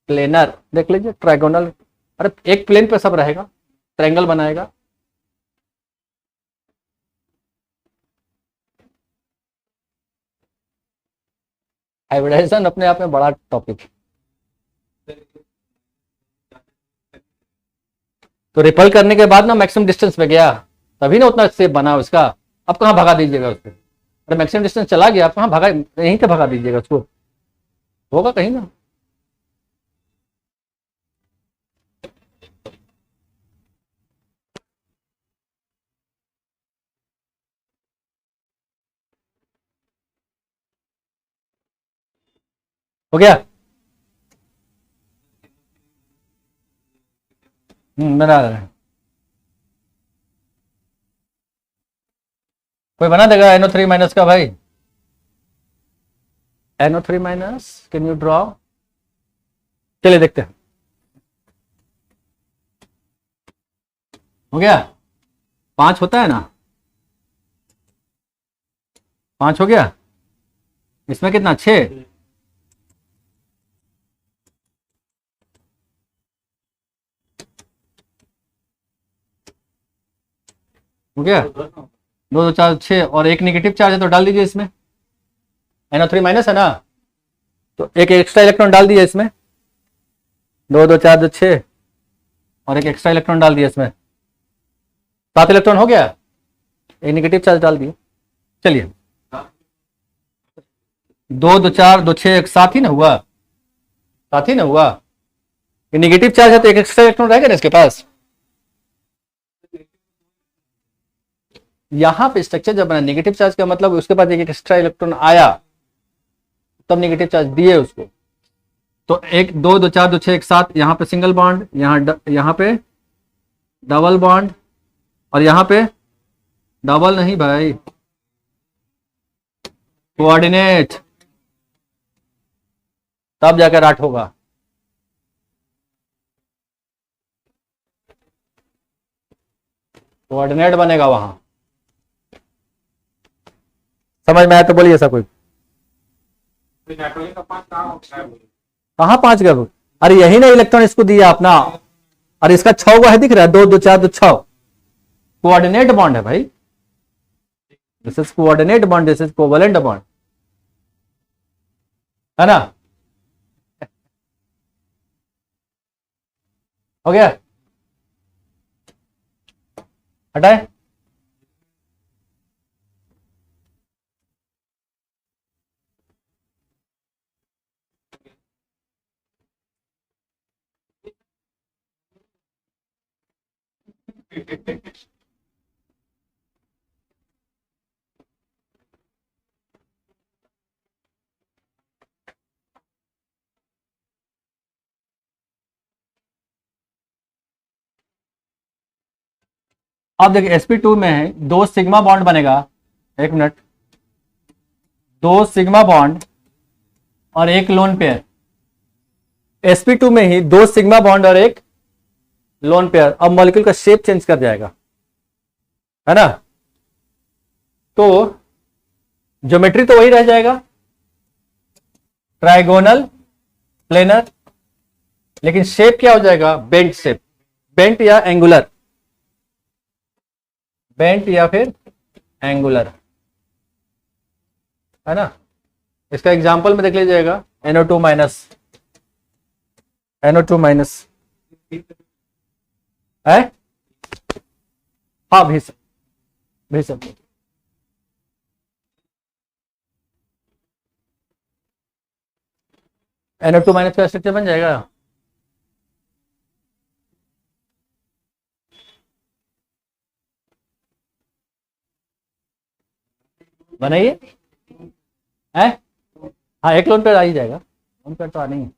planar. देख लीजिए ट्राइगोनल, अरे एक प्लेन पे सब रहेगा, ट्रायंगल बनाएगा। हाइब्रिडाइजेशन अपने आप में बड़ा टॉपिक। तो रिपल करने के बाद ना मैक्सिमम डिस्टेंस पे गया, तभी ना उतना शेप बना उसका। अब कहाँ भगा दीजिएगा उसको? अरे मैक्सिमम डिस्टेंस चला गया, आप कहाँ भगा, यहीं पे भगा दीजिएगा उसको, होगा कहीं ना। हो गया? बना रहे हैं। कोई बना देगा NO3 माइनस का भाई? NO3 minus can you draw? चलिए देखते हैं। हो गया? 5 होता है ना? 5 हो गया। इसमें कितना? 6। हो गया? 2 2 4 6, और एक नेगेटिव चार्ज है तो डाल दीजिए इसमें। NO3 माइनस है ना, तो एक एक्स्ट्रा इलेक्ट्रॉन डाल दिया इसमें। 2 2 4 2 6, और एक एक्स्ट्रा इलेक्ट्रॉन डाल दिया इसमें। 7 इलेक्ट्रॉन हो गया, एक नेगेटिव चार्ज डाल दिए। चलिए 2 2 4 2 6 एक 7 ही ना हुआ, 7 ही ना हुआ। ये नेगेटिव चार्ज है तो एक एक्स्ट्रा इलेक्ट्रॉन रहेगा ना इसके पास। यहां पे स्ट्रक्चर जब बना नेगेटिव चार्ज का मतलब उसके पास एक एक्स्ट्रा इलेक्ट्रॉन आया, तब नेगेटिव चार्ज दिए उसको। तो 1 2 2 4 2 6 1 7, यहाँ पे सिंगल बॉन्ड, यहाँ पे डबल बॉन्ड, और यहाँ पे डबल नहीं भाई, कोऑर्डिनेट, तब जाकर 8 होगा। कोऑर्डिनेट बनेगा वहां। समझ में आया तो बोलिए ऐसा कोई। कहाँ 5 गया? अरे यही ना इलेक्ट्रॉन इसको दिया अपना, और इसका 6 हुआ है, दिख रहा है 2 2 4 2 6, कोऑर्डिनेट बॉन्ड है भाई। This is coordinate bond, this is covalent bond, है ना? हो गया? हटाए। अब देखिए sp2 में है 2 सिग्मा बॉन्ड बनेगा, एक मिनट, 2 सिग्मा बॉन्ड और एक लोन पेयर। sp2 में ही 2 सिग्मा बॉन्ड और एक लोन पेयर। अब मॉलिक्यूल का शेप चेंज कर जाएगा, है ना? तो ज्योमेट्री तो वही रह जाएगा, ट्राइगोनल प्लेनर, लेकिन शेप क्या हो जाएगा? बेंट शेप, बेंट या एंगुलर, बेंट या फिर एंगुलर, है ना? इसका एग्जांपल में देख लीजिएगा, NO2 माइनस, NO2 माइनस है, हाँ भी सब NO2 माइनस का स्ट्रक्चर बन जाएगा। बनाइए है। हाँ, एक लोन पेयर आ ही जाएगा, लोन पेयर तो आनी है।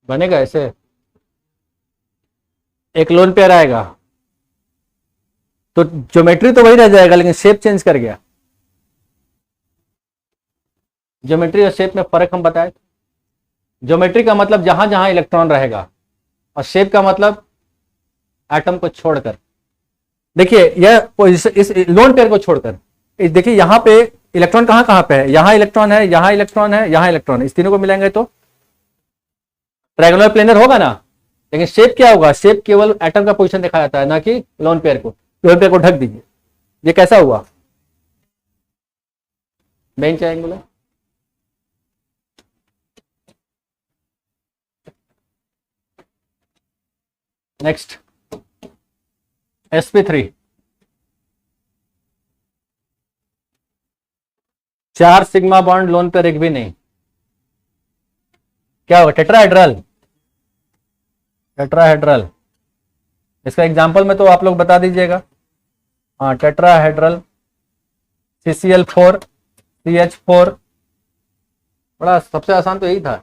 बनेगा ऐसे, एक लोन पेयर आएगा तो ज्योमेट्री तो वही रह जाएगा लेकिन शेप चेंज कर गया। ज्योमेट्री और शेप में फर्क हम बताए। ज्योमेट्री का मतलब जहां जहां इलेक्ट्रॉन रहेगा, और शेप का मतलब एटम को छोड़कर। देखिए यह इस लोन पेयर को छोड़कर देखिए यहां पे इलेक्ट्रॉन कहां कहां पे है, यहां इलेक्ट्रॉन है, यहां इलेक्ट्रॉन है, यहां इलेक्ट्रॉन है, इस तीनों को मिलाएंगे तो ट्रायंगुलर प्लेनर होगा ना। लेकिन शेप क्या होगा, शेप केवल एटम का पोजीशन दिखाया जाता है, ना कि लोन पेयर को। लोन पेयर को ढक दीजिए, ये कैसा हुआ, main triangular. Next sp3, 4 sigma bond, lone pair एक भी नहीं, क्या होगा, टेट्राहेड्रल। टेट्राहेड्रल, इसका एग्जांपल में तो आप लोग बता दीजिएगा। हाँ, टेट्राहेड्रल, CCl4 CH4, बड़ा सबसे आसान तो यही था।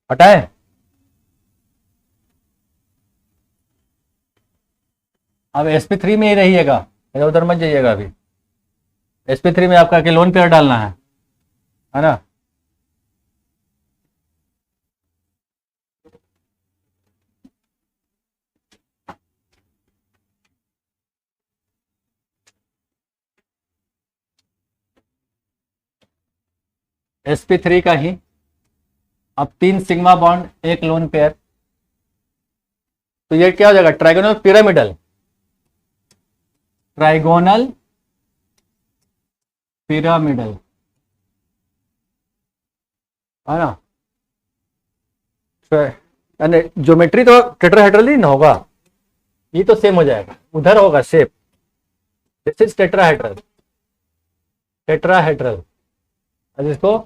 हटाए, अब sp3 में ही रहिएगा, इधर उधर मत जाइएगा। अभी sp3 में आपका लोन पेयर डालना है ना। sp3 का ही अब 3 सिग्मा बॉन्ड, एक लोन पेयर, तो ये क्या हो जाएगा, ट्राइगोनल पिरामिडल। ट्राइगोनल पिरामिडल है ना। ज्योमेट्री तो टेट्राहेड्रल ही ना होगा, ये तो सेम हो जाएगा, उधर होगा shape. This is tetrahedral, tetrahedral, जिसको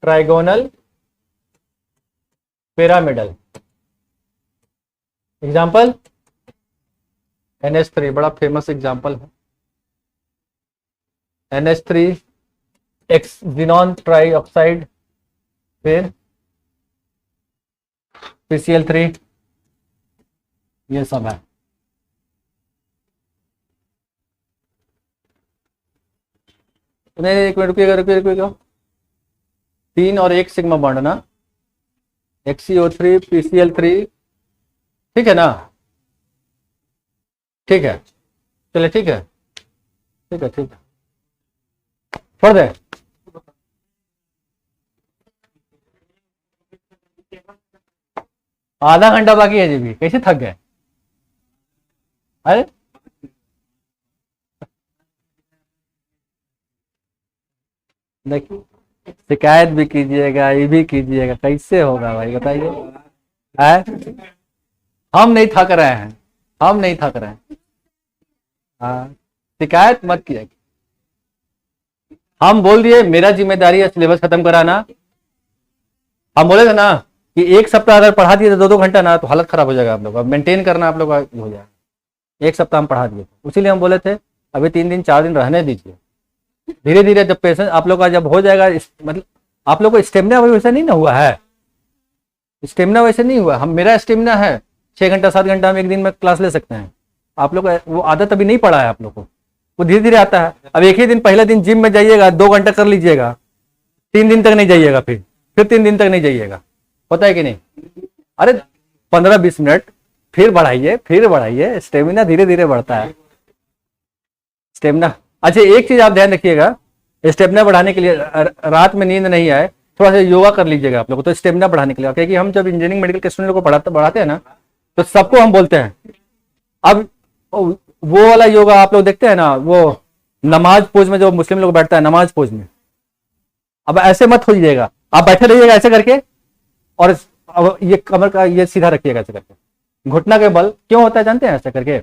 ट्राइगोनल पिरामिडल। एग्जाम्पल NH3, बड़ा फेमस एग्जाम्पल है। NH3 एक्सिनॉन ट्राइऑक्साइड, फिर PCl3, ये सब है। नहीं, एक मिनट रुकिएगा रुकिएगा, 3 और 1 सिग्मा बॉन्ड ना, XCO3 PCl3, ठीक है ना, ठीक है, चले, ठीक है, ठीक है, ठीक है, छोड़ दे। आधा घंटा बाकी है जी, भी कैसे थक गए, अरे देखिए, शिकायत भी कीजिएगा, ये भी कीजिएगा, कैसे होगा भाई बताइए। हम नहीं थक रहे हैं, हम नहीं थक रहे हैं। हाँ, शिकायत मत कीजिएगा। हम बोल दिए मेरा जिम्मेदारी है सिलेबस खत्म कराना। हम बोले थे ना कि एक सप्ताह अगर पढ़ा दिए तो 2-2 घंटा ना, तो हालत खराब हो जाएगा आप लोग का, मेंटेन करना आप लोग का हो जाएगा। एक सप्ताह हम पढ़ा दिए, इसीलिए हम बोले थे अभी 3 दिन 4 दिन रहने दीजिए, धीरे धीरे जब पेशेंस आप लोग का जब हो जाएगा, मतलब आप लोग को स्टेमिना वैसा नहीं ना हुआ है, स्टेमिना वैसे नहीं हुआ। हम मेरा स्टेमिना है 6 घंटा 7 घंटा हम एक दिन में क्लास ले सकते हैं। आप लोग वो आदत अभी नहीं पड़ा है आप लोग को, वो धीरे धीरे आता है। अब एक ही दिन, पहला दिन जिम में जाइएगा 2 घंटा कर लीजिएगा, 3 दिन तक नहीं जाइएगा, फिर 3 दिन तक नहीं जाइएगा, पता है कि नहीं। अरे 15-20 मिनट फिर बढ़ाइए, स्टेमिना धीरे धीरे बढ़ता है, स्टेमिना। अच्छा, एक चीज आप ध्यान रखिएगा, स्टेमिना बढ़ाने के लिए रात में नींद नहीं आए थोड़ा सा योगा कर लीजिएगा आप लोग तो स्टेमिना बढ़ाने के लिए, क्योंकि हम जब इंजीनियरिंग मेडिकल के स्टूडेंट को बढ़ाते हैं ना, तो सबको हम बोलते हैं अब वो वाला योगा आप लोग देखते हैं ना, वो नमाज पोज में जो मुस्लिम लोग बैठता है नमाज पोज में, अब ऐसे मत हो जाइएगा, आप बैठे रहिएगा ऐसे करके, और अब ये कमर का ये सीधा रखिएगा ऐसे करके, घुटना के बल क्यों होता है जानते हैं ऐसे करके?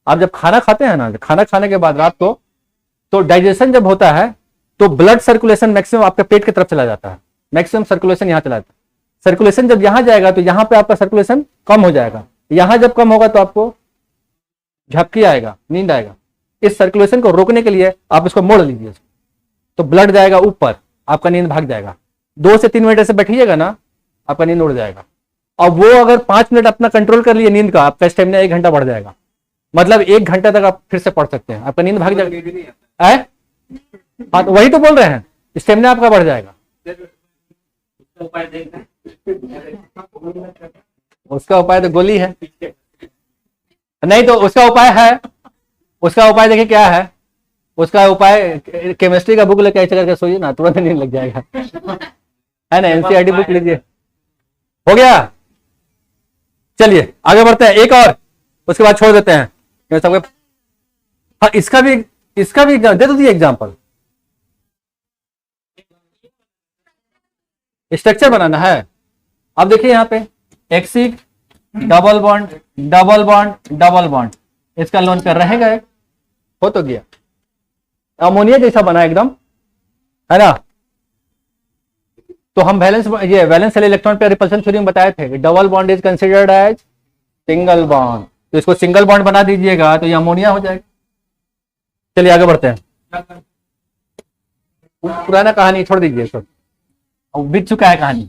आप जब खाना खाते हैं ना, खाना खाने के बाद रात को, तो डाइजेशन जब होता है तो ब्लड सर्कुलेशन मैक्सिमम आपके पेट की तरफ चला जाता है, मैक्सिमम सर्कुलेशन यहाँ चला जाता है। सर्कुलेशन जब यहां जाएगा तो यहां पे आपका सर्कुलेशन कम हो जाएगा, यहां जब कम होगा तो आपको झपकी आएगा, नींद आएगा। इस सर्कुलेशन को रोकने के लिए आप इसको मोड़ लीजिए, तो ब्लड जाएगा ऊपर, आपका नींद भाग जाएगा। 2 से 3 मिनट ऐसे बैठिएगा ना, आपका नींद उड़ जाएगा। और वो अगर 5 मिनट अपना कंट्रोल कर लिए नींद का, आपका स्टेमिना 1 घंटा बढ़ जाएगा, मतलब 1 घंटा तक आप फिर से पढ़ सकते हैं, आपका नींद भाग जाएगा। हाँ तो वही तो बोल रहे हैं, स्टेमिना आपका बढ़ जाएगा। उसका उपाय तो गोली है, नहीं तो उसका उपाय है, उसका उपाय देखिए क्या है, उसका उपाय केमिस्ट्री का बुक लेके ऐसे करके सोइए ना, तुरंत नींद लग जाएगा, है ना। एनसीईआरटी बुक लीजिए, हो गया। चलिए आगे बढ़ते हैं, एक और, उसके बाद छोड़ देते हैं सबके। हाँ इसका भी दे दो एग्जाम्पल। स्ट्रक्चर बनाना है। अब देखिए यहाँ पे एक्सिक double bond double bond double bond, इसका लोन पेयर रहेगा, हो तो गया, अमोनिया जैसा बना एकदम, है ना। तो हम valence shell electron pair repulsion theory में बताए थे कि double bond is considered as single bond, तो इसको सिंगल बॉन्ड बना दीजिएगा तो ये अमोनिया हो जाएगा। चलिए आगे बढ़ते हैं। पुराना कहानी छोड़ दीजिए, सब बीत चुका है कहानी,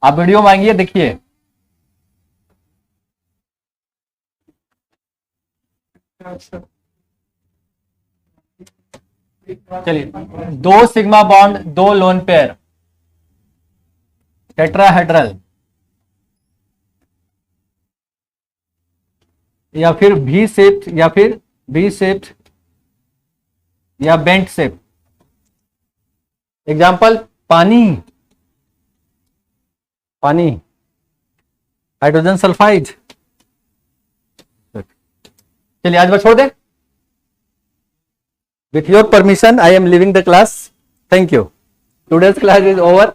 आप वीडियो में आएंगे देखिए। चलिए 2 sigma bond 2 lone pair tetrahedral, या फिर भी शेप्ड, या फिर बी शेप्ड, या बेंट शेप। एग्जाम्पल पानी, पानी, हाइड्रोजन सल्फाइड। चलिए आज बस छोड़ दे। With your permission I am leaving the class, thank you, today's class is over.